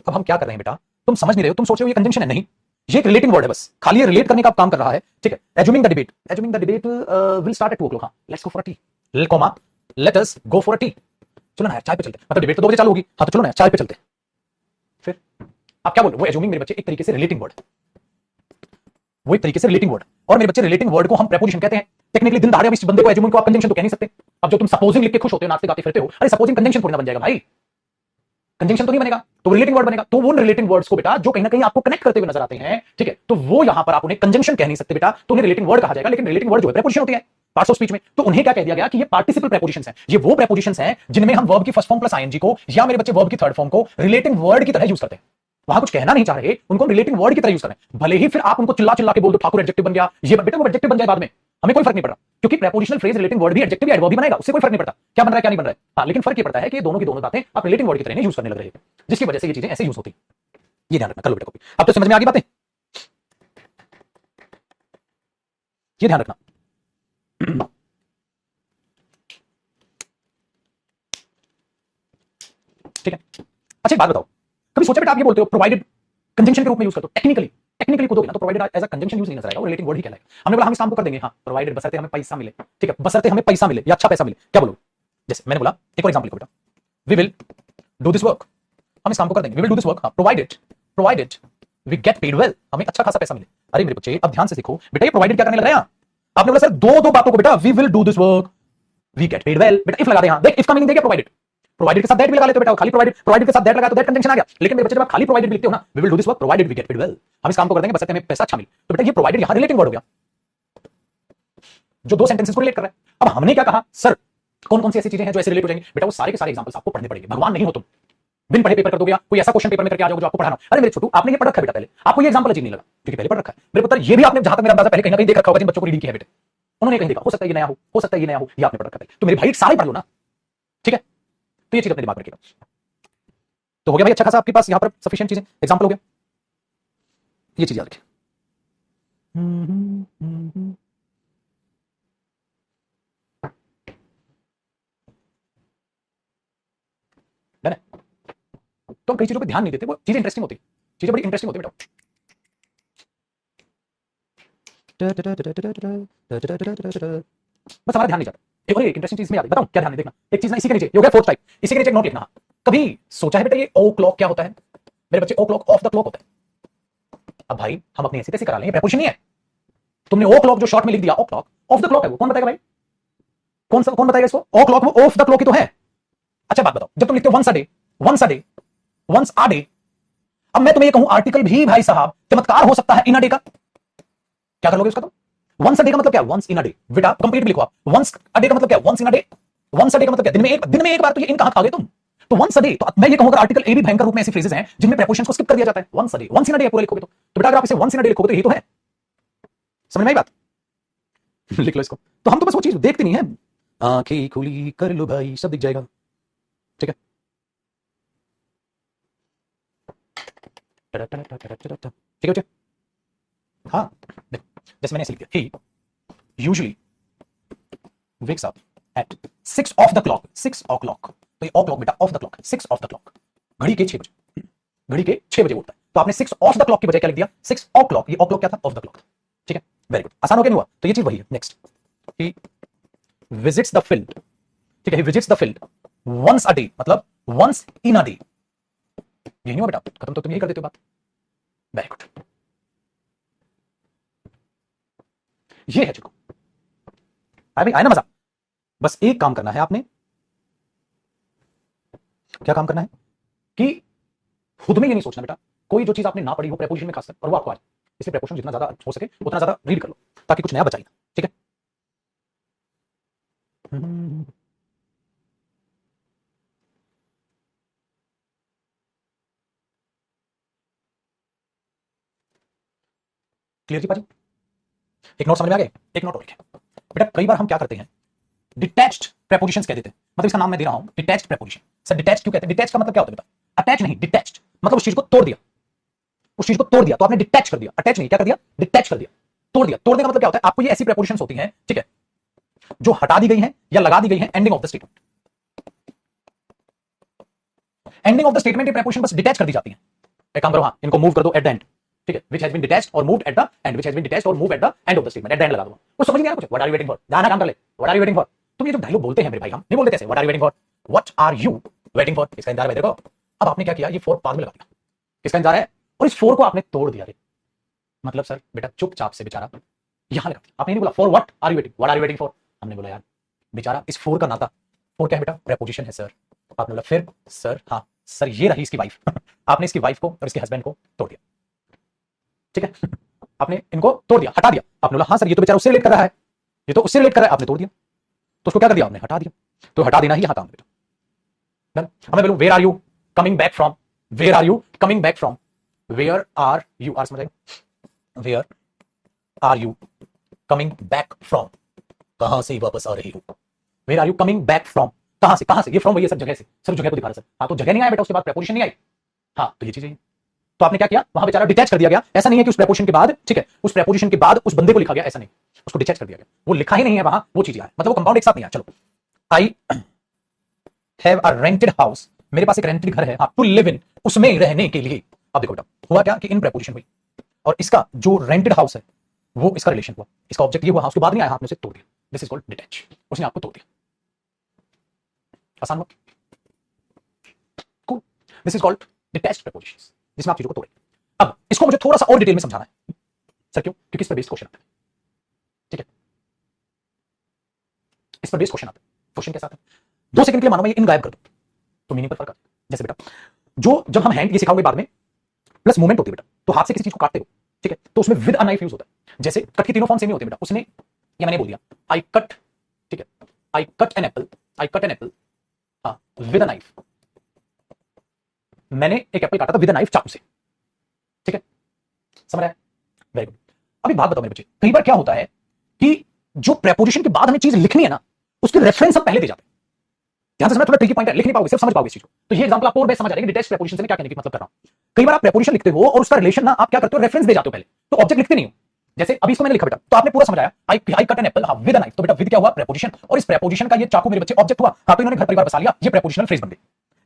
अब हम क्या कर रहे हैं बेटा, तुम समझ नहीं रहे हो, तुम सोच रहे हो ये कंजंक्शन है, नहीं, ये एक रिलेटिंग वर्ड है, बस खाली ये रिलेट करने का काम कर रहा है, ठीक है। Assuming the debate will start at 2 o'clock, हाँ, let's go for a T, comma, let us go for a T. चलो ना यार चाय पे चलते, मतलब डिबेट तो 2 बजे चालू होगी, हाँ तो चलो ना यार चाय पे चलते। फिर आप क्या बोल रहे हो, वो एज्यूमिंग मेरे बच्चे एक तरीके से रिलेटिंग वर्ड, वो एक तरीके से रिलेटिंग वर्ड, और मेरे बच्चे रिलेटिंग वर्ड को हम प्रेपोजिशन कहते हैं। टेक्निकली दिन दहाड़े इस बंदे को एज्यूमिंग को आप कंजंक्शन तो कह नहीं सकते। अब जो तुम सपोजिंग लिख के खुश होते हो, नाचते गाते फिरते हो, अरे सपोजिंग कंजंक्शन थोड़ी ना बन जाएगा भाई, कंजंक्शन तो नहीं बनेगा, तो रिलेटिंग वर्ड बनेगा। तो वो रिलेटिंग वर्ड्स को बेटा जो कहीं ना कहीं आपको कनेक्ट करते हुए नजर आते हैं, ठीक है, तो वो यहां पर आप उन्हें कंजंक्शन कह नहीं सकते बेटा, तो उन्हें रिलेटिंग वर्ड कहा जाएगा। लेकिन रिलेटिंग वर्ड जो है प्रेपोजिशन होती है पार्ट्स ऑफ स्पीच में, तो उन्हें क्या कह दिया गया कि ये पार्टिसिपल प्रेपोजिशंस हैं। ये वो प्रेपोजिशंस हैं जिनमें हम वर्ब की फर्स्ट फॉर्म प्लस आईएनजी को, या मेरे बच्चे वर्ब की थर्ड फॉर्म को रिलेटिंग वर्ड की तरह यूज करते हैं। वहां कुछ कहना नहीं चाह रहे, उनको रिलेटिंग वर्ड की तरह यूज करें, भले ही फिर आप उनको चिल्ला चिल्ला के बोल दो ठाकुर एडजेक्टिव बन गया, ये बेटा वो एडजेक्टिव बन जाए बाद में, हमें कोई फर्क नहीं पड़ता, क्योंकि प्रेपोजिशनल फ्रेज रिलेटिंग वर्ड भी एडजेक्टिव भी एडवर्ब भी बनेगा, उससे कोई फर्क नहीं पड़ता क्या बन रहा है क्या नहीं बन रहा है। हाँ, लेकिन फर्क ये पड़ता है कि दोनों की दोनों बातें आप रिलेटिंग वर्ड की तरह यूज करने लग रहे हैं, जिसकी वजह से ये चीजें ऐसे यूज होती है। ये ध्यान रखना, कर लो बेटा कॉपी। अब तो समझ में आ गई बातें, ये ध्यान रखना। ठीक है, अच्छा एक बात बताओ, कभी सोचा बेटा आप ये बोलते हो प्रोवाइडेड कंजंक्शन के रूप में यूज करते हो, टेक्निकली को दोगे ना तो provided as a conjunction use नहीं नजर आएगा, वो रिलेटिंग वर्ड ही कहलाएगा। हमने बोला हम इस काम को कर देंगे, हाँ प्रोवाइडेड, बशर्ते हमें पैसा मिले, ठीक है, बशर्ते हमें पैसा मिले या अच्छा पैसा मिले, क्या बोलो। जैसे मैंने बोला एक और एग्जांपल लिखो बेटा, we will do this work, हम इस काम को कर देंगे, we will do this work, हाँ, provided we get paid well, हमें अच्छा खासा पैसा मिले। अरे मेरे बच्चे अब ध्यान से देखो बेटा, ये प्रोवाइडेड क्या करने लग रहे हैं, आपने बोला सर दो दो बातों को बेटा, we will do this work, we get paid well, बेटा इफ लगा दे, हाँ देख इफ का मीनिंग देखिए प्रोवाइडेड, प्रोवाइडेड के साथ दैट भी लगा लेते हो बेटा, खाली प्रोवाइडेड के साथ दैट लगा तो दैट कंजंक्शन आ गया। लेकिन मेरे बच्चे जब आप खाली प्रोवाइडेड लिखते हो ना, we will do this work provided we get paid well, हम इस काम को कर देंगे बस हमें पैसा अच्छा मिले, तो बेटा ये प्रोवाइडेड यहां रिलेटिंग वर्ड हो गया, जो दो सेंटेंसेस को रिलेट कर रहा है। अब हमने क्या कहा सर, कौन कौन सी ऐसी चीजें हैं जो ऐसे रिलेट हो जाएंगी, बेटा वो सारे के सारे एग्जांपल्स आपको पढ़ने पड़ेंगे, भगवान नहीं हो तुम बिन पढ़े पेपर कर दोगे, कोई ऐसा क्वेश्चन पेपर में करके आ जाओगे जो आपको पढ़ाना। अरे मेरे छोटू आपने ये पढ़ रखा है बेटा, पहले आपको ये एग्जांपल अजीब नहीं लगा क्योंकि पहले पढ़ रखा है। मेरे पुत्र ये भी आपने जहां तक मेरा अंदाजा पहले कहीं ना कहीं देख रखा होगा, जिन बच्चों को रीडिंग की है बेटे, उन्होंने कहीं देखा, हो सकता है ये नया हो सकता है ये नया हो, ये आपने पढ़ रखा है, तो मेरे भाई सारे पढ़ लो ना, ठीक है। तो ये चीज अपने दिमाग में रखिएगा। तो हो गया भाई अच्छा खासा आपके पास यहां पर सफिशिएंट चीजें, एग्जांपल हो गया, ये चीज याद रखिए। तो हम कई चीजों पे ध्यान नहीं देते, वो चीजें इंटरेस्टिंग होती, चीजें बड़ी इंटरेस्टिंग होती बेटा। बस हमारा ध्यान नहीं जाता। एक और एक इंटरेस्टिंग चीज में याद बताऊं क्या, ध्यान नहीं देखना, एक चीज ना इसी के नीचे, ये हो गया फोर्थ टाइप, इसी के नीचे एक नोट लिखना। कभी सोचा है बेटा ये ओ क्लॉक क्या होता है, मेरे बच्चे ओ क्लॉक ऑफ द क्लॉक होता है। अब भाई हम अपने ऐसे कैसे करा लें, प्रेपोजिशन नहीं है, तुमने ओ क्लॉक जो शॉर्ट में लिख दिया, o'clock of the clock है, वो कौन बताएगा भाई, कौन बताएगा इसको, ओ क्लॉक वो ऑफ द क्लॉक ही तो है। अच्छा बात बताओ, जब तुम लिखते हो once a day, once a day, once a day, अब मैं तुम्हें ये कहूं आर्टिकल भी भाई साहब चमत्कार हो सकता है इन अ डे का, क्या कर लोगे उसका तुम, वंस अ डे का मतलब क्या, वंस इन अ डे, बेटा कंप्लीट भी लिखो आप, वंस अ डे का मतलब क्या, once in a day, once a day का मतलब क्या, दिन में एक बार, तो ये इन कहां खाओगे तुम, तो वंस अ डे, तो मैं ये कहूंगा आर्टिकल ए भी भयंकर रूप में ऐसी फ्रेजेस हैं जिनमें प्रेपोजिशंस को स्किप कर दिया जाता है, once a day, once in a day पूरा लिखोगे तो बेटा अगर आप इसे वंस इन अ डे लिखोगे तो ये तो है, समझ में आई बात। लिख लो इसको, तो हम तो बस वो चीज देखते नहीं है, आंखें खुली कर लो भाई सब दिख जाएगा, ठीक है। ठीक है बच्चे, हाँ देखो जैसे मैंने ऐसे लिख दिया, he usually wakes up at 6 of the clock, 6 o'clock, तो ये ओ क्लॉक बेटा of the clock, 6 of the clock, घड़ी के 6 बजे, घड़ी के 6 बजे उठता है, तो आपने 6 ऑफ द क्लॉक की बजाय क्या लिख दिया, 6 ओ क्लॉक, ये ओ क्लॉक क्या था, ऑफ द क्लॉक, ठीक है, वेरी गुड, आसान हो गया नहीं हुआ, तो ये चीज वही है। Next, he visits the field, ठीक है, he visits the field once a day, मतलब वंस इन अ डे, ये नहीं हुआ बेटा, खत्म तो तुम यही कर देते हो बात, वेरी गुड, ये है चिको, भाई आया ना मजा। बस एक काम करना है आपने, क्या काम करना है कि खुद में ये नहीं सोचना बेटा, कोई जो चीज आपने ना पढ़ी हो प्रेपोजिशन में खासकर, और वो आपको आ जाए, इसलिए प्रेपोजिशन जितना ज्यादा हो सके उतना ज्यादा रीड कर लो ताकि कुछ नया बचाए, ठीक है। क्लियर जी पाजी। एक नोट समझ में आ गया, एक नोट और लिखे बेटा। कई बार हम क्या करते हैं, डिटैच्ड प्रेपोजिशंस कह देते हैं, मतलब इसका नाम मैं दे रहा हूं डिटैच्ड प्रेपोजिशन। सर डिटैच्ड क्यों कहते हैं? डिटैच्ड का मतलब क्या होता है बेटा? अटैच नहीं, डिटैच्ड मतलब उस चीज को तोड़ दिया, उस चीज को तोड़ दिया तो आपने डिटैच कर दिया। अटैच नहीं, क्या कर दिया? डिटैच कर दिया, तोड़ दिया। तोड़ने का मतलब क्या होता है? आपको ये ऐसी प्रेपोजिशंस होती हैं, ठीक है, जो हटा दी गई हैं या लगा दी गई हैं ending of the statement. Ending of the statement ये प्रेपोजिशन बस डिटैच कर दी जाती है। एक काम करो, हां इनको मूव कर दो एट द एंड, ठीक है, which has been detached or moved at the end, which has been detached or moved at the end of the statement, at the end लगा दो। वो समझ नहीं आ रहा कुछ, what are you waiting for? जाना काम कर ले, what are you waiting for? तुम ये जो डायलॉग बोलते हैं मेरे भाई, हम नहीं बोलते कैसे, what are you waiting for? what are you waiting for? इसका इंतजार है तेरे को। अब आपने क्या किया, ये फोर बाद में लगा दिया, इसका इंतजार है, और इस फोर को आपने तोड़ दिया। मतलब सर बेटा चुपचाप से बेचारा यहां लगा दिया। आपने नहीं बोला for what are you waiting, what are you waiting for. हमने बोला यार बेचारा इस फोर का नाता, फोर क्या है बेटा? प्रेपोजिशन है सर। आपने बोला फिर सर, हाँ सर ये रही इसकी वाइफ। आपने इसकी वाइफ को और इसके हस्बैंड को तोड़ दिया, ठीक है, आपने इनको तोड़ दिया, हटा दिया। आपने बोला हाँ सर ये तो बेचारा उससे रिलेट कर रहा है, ये तो उससे रिलेट कर रहा है, आपने तोड़ दिया, तो उसको क्या कर दिया? आपने हटा दिया। तो हटा देना ही यहां काम है बेटा। हमें बोलूं where are you coming back from, where are you coming back from, where are you, are समझ आएगा, where are you coming back from, कहां से वापस आ रही हो। Where are you coming back from, कहां से, कहां से, ये फ्रॉम वही है सर, जगह से, सर जगह को दिखा रहा है सर। हाँ तो जगह नहीं आया बेटा, उसके बाद प्रेपोजिशन नहीं आई, हाँ तो ये चीज है। तो आपने क्या किया, वहां बेचारा डिटैच कर दिया गया। ऐसा नहीं है कि उस प्रेपोजिशन के बाद, ठीक है, उस प्रेपोजिशन के बाद उस बंदे को लिखा गया, ऐसा नहीं, उसको डिटैच कर दिया गया, वो लिखा ही नहीं है वहां, वो चीज आया, मतलब वो कंपाउंड एक साथ नहीं आया। चलो, आई हैव अ रेंटेड हाउस, मेरे पास एक रेंटेड घर है, हाँ, टू लिव इन, उसमें रहने के लिए। अब देखो बेटा हुआ क्या कि इन प्रेपोजिशन हुई और इसका जो रेंटेड हाउस है वो इसका रिलेशन हुआ, इसका ऑब्जेक्ट ये हुआ, उसके बाद नहीं आया, आपने उसे तोड़ दिया। दिस इज कॉल्ड डिटैच, उसने आपको तोड़ दिया। आसान बात, cool. This is called detached prepositions, जिसमें आप चीजों को तोड़े। अब इसको मुझे थोड़ा सा और डिटेल में समझाना है सर, क्यों? क्योंकि इस पर बेस्ड क्वेश्चन आता है, ठीक है, इस पर बेस्ड क्वेश्चन आता है। क्वेश्चन कैसा आता है? 2 सेकंड के लिए मानो मैं ये इन गायब कर दूं तो मीनिंग पर फर्क आता है। जैसे बेटा जो जब हम हैंड, ये सिखाओगे बाद में, प्लस मूवमेंट होती है बेटा, तो हाथ से किसी चीज को काटते हो, ठीक है, तो उसमें विद अ नाइफ यूज होता है। जैसे कट की तीनों फॉर्म सेम ही होते हैं बेटा, उसने या मैंने बोल दिया आई कट, ठीक है, I cut an apple, I cut an apple, हाँ, विद अ नाइफ, मैंने एक एप्पल काटा था विद अ नाइफ, चाकू से, ठीक है, समझ आया? Very good. अभी बात बताओ मेरे बच्चे, कई बार क्या होता है कि जो प्रेपोजिशन के बाद हमें चीज लिखनी है ना, उसके रेफरेंस हम पहले दे जाते हैं। ध्यान से समझना, थोड़ा ट्रिकी पॉइंट है, लिख नहीं पाओगे, सिर्फ समझ पाओगे इस चीज को। तो ये एग्जांपल आपको और बेस्ट समझ आ जाएगा कि डिटैच्ड प्रेपोजिशन से मैं क्या कहने की मतलब कर रहा हूं। कई बार आप प्रेपोजिशन लिखते हो और उसका रिलेशन ना आप क्या करते हो, रेफरेंस दे जाते हो पहले, तो ऑब्जेक्ट लिखते नहीं हो। जैसे अभी इसको मैंने लिखा बेटा, तो आपने पूरा समझाया, आई कट एन एप्पल, हाँ, विद अ नाइफ, तो बेटा विद क्या हुआ? प्रेपोजिशन, और इस प्रेपोजिशन का ये चाकू मेरे बच्चे ऑब्जेक्ट हुआ, हाँ, तो इन्होंने घर परिवार बसा लिया, ये प्रेपोजिशनल फ्रेज बन गई।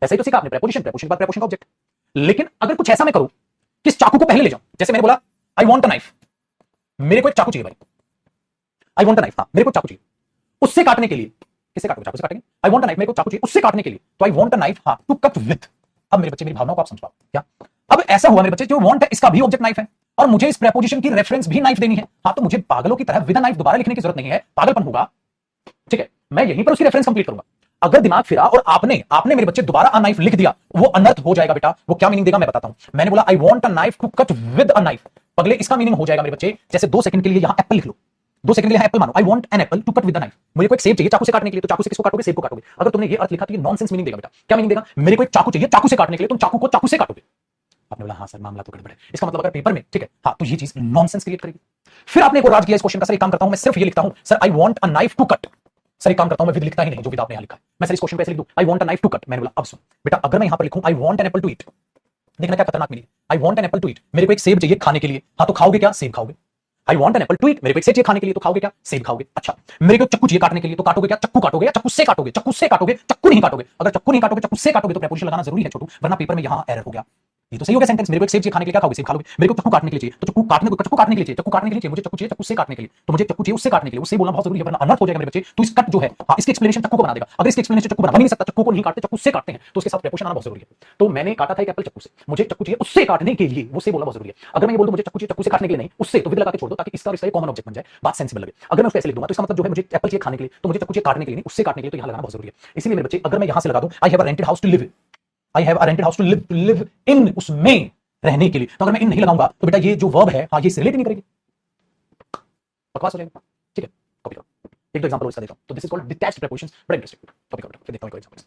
ऐसे ही तो सीखा आपने, प्रेपोजिशन, प्रेपोजिशन के बाद प्रेपोजिशन का ऑब्जेक्ट। लेकिन अगर कुछ ऐसा मैं करूं कि इस चाकू को पहले ले जाऊं, जैसे मैंने बोला आई वांट अ नाइफ, मेरे को एक चाकू चाहिए भाई, आई वांट अ नाइफ, हाँ मेरे को चाकू चाहिए, उससे काटने के लिए, किससे काटोगे? चाकू से काटेंगे। आई वांट अ नाइफ, मेरे को चाकू चाहिए उससे काटने के लिए, तो आई वांट अ नाइफ, हाँ, टू कट विद। अब मेरे बच्चे मेरी भावनाओं को आप समझ पाओ क्या? अब ऐसा हुआ मेरे बच्चे, जो वांट है इसका भी ऑब्जेक्ट नाइफ है, और मुझे इस प्रेपोजिशन की रेफरेंस भी नाइफ देनी है, हाँ, तो मुझे पागलों की तरह विद अ नाइफ दोबारा लिखने की जरूरत नहीं है, पागलपन होगा, ठीक है, मैं यहीं पर उसकी रेफरेंस कंप्लीट करूंगा। अगर दिमाग फिरा और आपने आपने मेरे बच्चे दोबारा अ नाइफ लिख दिया, वो अनर्थ हो जाएगा बेटा। वो क्या मीनिंग देगा मैं बताता हूं। मैंने बोला I want a knife to cut with a knife, पगले इसका मीनिंग हो जाएगा मेरे बच्चे, जैसे 2 सेकंड के लिए यहां एप्पल लिख लो, 2 सेकंड के लिए एप्पल मानो, I want an apple to cut with a knife, मुझे कोई सेब चाहिए चाकू से काटने के लिए, तो चाकू से किसको काटोगे? सेब को काटोगे। अगर तुमने ये अर्थ लिखा तो ये नॉनसेंस मीनिंग देगा बेटा। क्या मीनिंग देगा? मेरे को एक चाकू चाहिए चाकू से काटने के लिए, तुम चाकू को चाकू से काटोगे। आपने बोला हाँ सर मामला तो गड़बड़ है, इसका मतलब अगर पेपर में, ठीक है, हाँ, तो ये चीज नॉनसेंस क्रिएट करेगी। फिर आपने एक और राज किया इस क्वेश्चन का, सर एक काम करता हूं मैं सिर्फ ये लिखता हूं, sir I want a knife to cut, sir एक काम करता हूं मैं विद लिखता ही नहीं, जो विद आपने यहां लिखा है, मैं सर इस क्वेश्चन पे ऐसे लिख दूं I want a knife to cut. मैंने बोला अब सुन बेटा, अगर मैं यहां पर लिखूं I want an apple to eat, देखना क्या खतरनाक meaning, I want an apple to eat, मेरे को एक सेब चाहिए खाने के लिए, हाँ, तो खाओगे क्या? सेब खाओगे। I want an apple to eat, मेरे को एक सेब चाहिए खाने के लिए, तो खाओगे क्या? सेब खाओगे। अच्छा, मेरे को चक्कू चाहिए काटने के लिए, तो काटोगे क्या? चक्कू काटोगे या चक्कू से काटोगे? चक्कू से काटोगे, चक्कू नहीं काटोगे। अगर चक्कू नहीं काटोगे, चक्कू से काटोगे, तो प्रेपोजिशन लगाना जरूरी है छोटू, वरना पेपर में यहां एरर हो गया। ये तो सही हो गया सेंटेंस, मेरे को एक सेब चाहिए खाने के लिए, क्या खाओगे? सेब खा लोगे। मेरे को चक्कू काटने के लिए चाहिए, तो चक्कू काटने को, चक्कू काटने के लिए चाहिए, चक्कू काटने के लिए चाहिए, मुझे चक्कू चाहिए चक्कू से काटने के लिए, तो मुझे चक्कू चाहिए उससे काटने के लिए, उससे बोलना बहुत जरूरी है, वरना अनर्थ हो जाएगा मेरे बच्चे। तो इस कट जो है, हाँ, इसकी एक्सप्लेनेशन चक्कू को बना देगा। अगर इसकी एक्सप्लेनेशन चक्कू बना नहीं सकता, चक्कू को नहीं काटते, चक्कू से काटते हैं, तो उसके साथ प्रेपोजिशन आना बहुत जरूरी है। तो मैंने काटा था एक एप्पल चक्कू से, मुझे चक्कू चाहिए उससे काटने के लिए, वो से बोलना बहुत जरूरी है। अगर मैं ये बोल दूं मुझे चक्कू चाहिए चक्कू से काटने के लिए नहीं, उससे, तो विद लगा के छोड़ दो, ताकि इसका और इसका कॉमन ऑब्जेक्ट बन जाए, बात सेंसिबल लगे। अगर मैं उसको ऐसे लिख दूंगा तो इसका मतलब जो है मुझे एप्पल चाहिए खाने के लिए, तो मुझे चक्कू चाहिए काटने के लिए नहीं, उससे काटने के लिए, तो यहां लगाना बहुत जरूरी है। इसीलिए मेरे बच्चे, अगर मैं यहां से लगा दूं I have a rented house to live, I have a rented house to live in, उसमें रहने के लिए, तो अगर मैं इन नहीं लगाऊंगा तो बेटा ये जो वर्ब है, हाँ, ये रिलेट नहीं करेगी, बकवास हो जाएगा, ठीक है। कॉपी करो, एक दो एग्जांपल इसका देता हूं। तो this is called detached prepositions, बड़ा इंटरेस्टिंग। कॉपी करो, फिर देखता हूं एक एग्जांपल।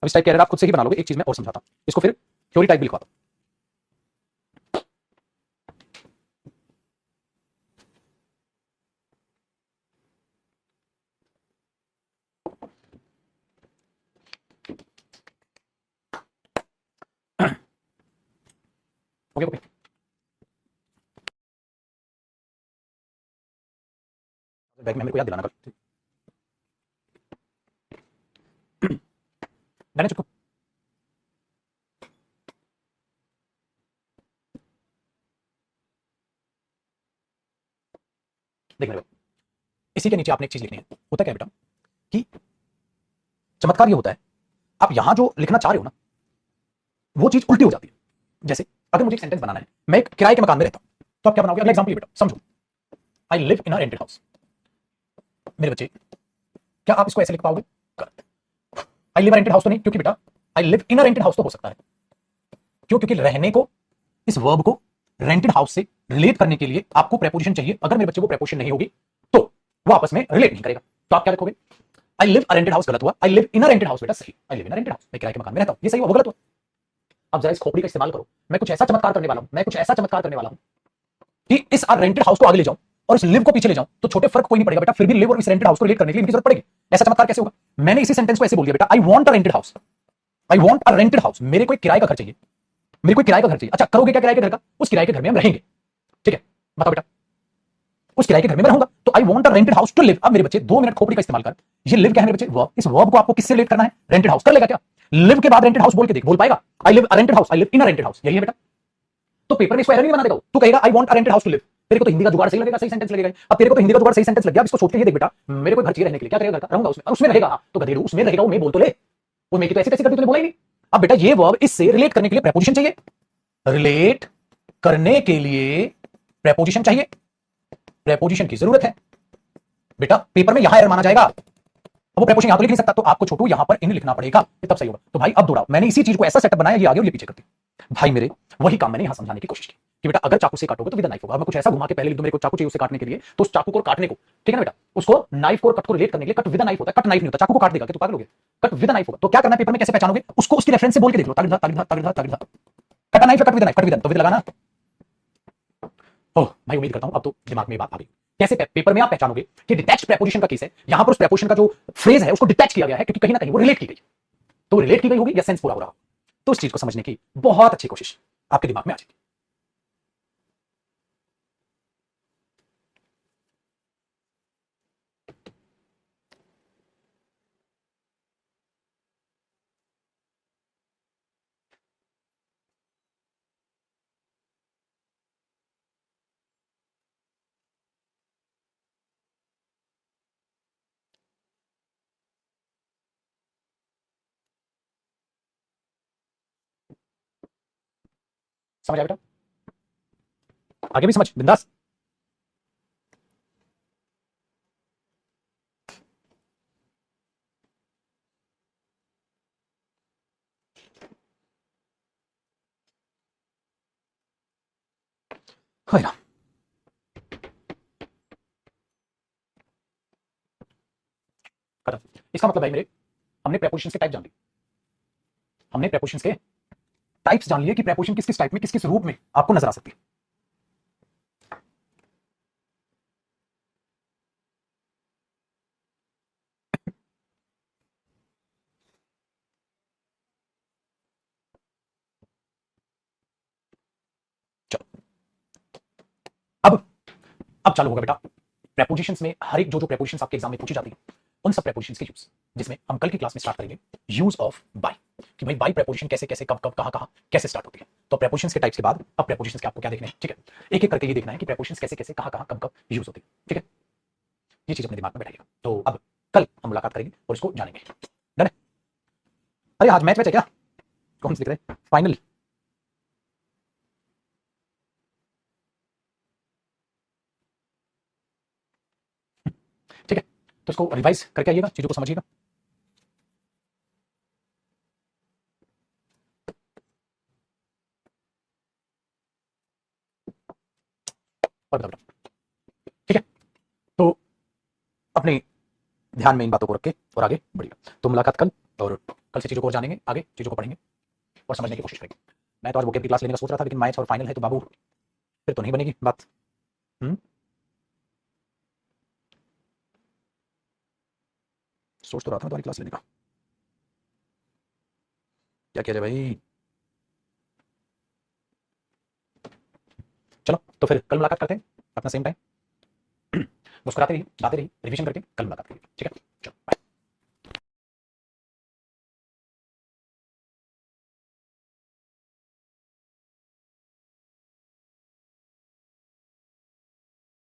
अब इस टाइप के एरर आप खुद से ही बना लोगे। एक चीज मैं और समझाता हूं, इसको फिर थ्योरी टाइप भी लिखवाता हूं। Okay okay. बैग में मेरे को याद दिलाना कल। मैंने चुप देख मेरे, इसी के नीचे आपने एक चीज लिखनी है। होता क्या है बेटा कि चमत्कार ये होता है, आप यहां जो लिखना चाह रहे हो ना, वो चीज उल्टी हो जाती है। जैसे अगर मुझे एक सेंटेंस बनाना है, मैं एक किराए के मकान में रहता हूं, तो आप क्या बनाओगे? अगला एग्जांपल बेटा समझो, I live in a rented house. मेरे बच्चे, क्या आप इसको ऐसे लिख पाओगे? आई लिव रेंटेड हाउस तो नहीं, क्योंकि बेटा I live in a rented house तो हो सकता है। क्यों? क्योंकि रहने को, इस वर्ब को रेंटेड हाउस से रिलेट करने के लिए आपको प्रेपोजिशन चाहिए। अगर मेरे बच्चे को प्रेपोजिशन नहीं होगी तो वो आपस में रिलेट नहीं करेगा। तो आप क्या लिखोगे? I live a rented house गलत हुआ, I live in a rented house बेटा सही। I live in a rented house, मैं किराए के मकान में रहता हूं, ये सही हुआ, वो गलत हुआ। अब जरा इस खोपड़ी का इस्तेमाल करो। मैं कुछ ऐसा चमत्कार करने वाला हूं, मैं कुछ ऐसा चमत्कार करने वाला हूं कि इस रेंटेड हाउस को आगे ले जाऊं और इस लिव को पीछे ले जाऊं, तो छोटे फर्क कोई नहीं पड़ेगा बेटा, फिर भी लिव और इस रेंटेड हाउस को रिलेट करने के लिए इनकी जरूरत पड़ेगी। ऐसा चमत्कार कैसे होगा? मैंने इसी सेंटेंस को ऐसे बोल दिया बेटा, आई want a rented house, I want a rented house, मेरे को एक किराए का घर चाहिए, मेरे को किराए का घर चाहिए। अच्छा करोगे क्या किराए के घर का? उस किराए के घर में हम रहेंगे, ठीक है? बताओ बेटा, उस किराए के घर में मैं रहूंगा, तो I want a rented house to live. अब मेरे बच्चे 2 मिनट खोपड़ी का इस्तेमाल कर, ये लिव क्या है मेरे बच्चे? वर्ब। इस वर्ब को आपको किससे रिलेट करना है? Rented house. कर लेगा क्या? लिव के बाद रेंटेड हाउस बोल के देख, बोल पाएगा? I live a rented house, I live in a rented house, यही है बेटा। तो पेपर में इसको एरर नहीं बना देगा, तू कहेगा I want a rented house to live. तेरे को तो हिंदी का जुगाड़ सही लगेगा, सही सेंटेंस लगेगा। अब तेरे को तो हिंदी का जुगाड़ सही सेंटेंस लग गया, अब इसको सोच के ये देख बेटा, मेरे को घर चाहिए रहने के लिए, क्या करेगा? घर का रहूंगा उसमें, उसमें रहेगा। तो गधेड़ू उसमें रहेगा, वो मैं बोल तो ले, वो मैं की तो ऐसे कैसे कर दी, तूने बोला ही नहीं। अब बेटा ये वर्ब इससे रिलेट करने के लिए प्रेपोजिशन चाहिए, रिलेट करने के लिए प्रेपोजिशन चाहिए, प्रेपोजिशन की जरूरत है बेटा। पेपर में यहां एरर माना जाएगा, अब वो प्रेपोजिशन यहां तो लिख नहीं सकता, तो आपको छोटू यहां पर इन लिखना पड़ेगा, तब सही होगा। तो भाई अब दोहराओ, मैंने इसी चीज को ऐसा सेटअप बनाया, ये आगे और ये पीछे करते भाई मेरे, वही काम मैंने यहां समझाने की कोशिश की कि बेटा अगर चाकू से काटोगे तो विद नाइफ होगा। मैं कुछ ऐसा घुमा के पहले लिख दूं, मेरे को चाकू चाहिए उसे काटने के लिए, तो उस चाकू को काटने को, ठीक है ना बेटा, उसको नाइफ को और कट को रिलेट करने के लिए कट विद नाइफ होता है, कट नाइफ नहीं होता। चाकू को काट देगा कि तू पागल हो गया? कट विद नाइफ होगा। तो क्या करना है पेपर में, कैसे पहचानोगे उसको? उसकी रेफरेंस से बोल के देख लो, तागिदा तागिदा तागिदा तागिदा, cut knife cut with knife, cut with, तो विद लगाना। ओह भाई उम्मीद करता हूं अब तो दिमाग में ये बात आ गई। कैसे पेपर में आप पहचानोगे कि डिटैच्ड प्रेपोजिशन का केस है, यहां पर उस प्रेपोजिशन का जो फ्रेज है उसको डिटैच किया गया है, क्योंकि कहीं ना कहीं वो रिलेट की गई, तो वो रिलेट की गई होगी या सेंस पूरा हो रहा हो। तो उस चीज को समझने की बहुत अच्छी कोशिश आपके दिमाग में आ जाएगी। समझ आया बेटा? आगे भी समझ बिंदास। है ना? खत्म। इसका मतलब भाई मेरे, हमने प्रेपोजिशंस के टाइप जान लिए, हमने प्रेपोजिशंस के टाइप्स जान लिए कि प्रेपोजिशन किस किस टाइप में, किस किस रूप में आपको नजर आ सकती है। चलो अब अब चालू होगा बेटा प्रेपोजिशंस में, हर एक जो जो प्रेपोजिशंस आपके एग्जाम में पूछी जाती है, उन सब प्रेपोजिशंस के यूज, जिसमें हम कल की क्लास में स्टार्ट करेंगे यूज ऑफ बाय, कि भाई बाय प्रेपोजिशन कैसे कैसे, कब कब, कहां कहां, कैसे स्टार्ट होती है। तो प्रेपोजिशंस के टाइप्स के बाद अब प्रेपोजिशंस के आपको क्या देखने हैं, ठीक है? एक एक करके ये देखना है कि प्रेपोजिशंस कैसे कैसे, कहां कहां, कब कब यूज होती है, ठीक है? ये चीज अपने दिमाग में बैठाइएगा। तो अब कल हम मुलाकात करेंगे और इसको जानेंगे। डन है? अरे आज मैच मैच है क्या? कौन से दिख रहे हैं? फाइनल? ठीक है, तो इसको रिवाइज करके आइएगा, चीजों को समझिएगा। और बताओ बेटा, ठीक है? तो अपने ध्यान में इन बातों को रख के और आगे बढ़िएगा। तो मुलाकात कल, और कल से चीजों को और जानेंगे, आगे चीजों को पढ़ेंगे और समझने की कोशिश करेंगे। मैं तो आज वोकेब की क्लास लेने का सोच रहा था, लेकिन मैच और फाइनल है तो बाबू फिर तो नहीं बनेगी बात। सोच तो रहा था मैं तुम्हारी क्लास लेने का, क्या किया जाए भाई? तो फिर कल मुलाकात करते हैं अपना सेम टाइम। मुस्कुराते रहिए, गाते रहिए, रिवीजन करके कल मुलाकात करिए। ठीक है, चलो बाय।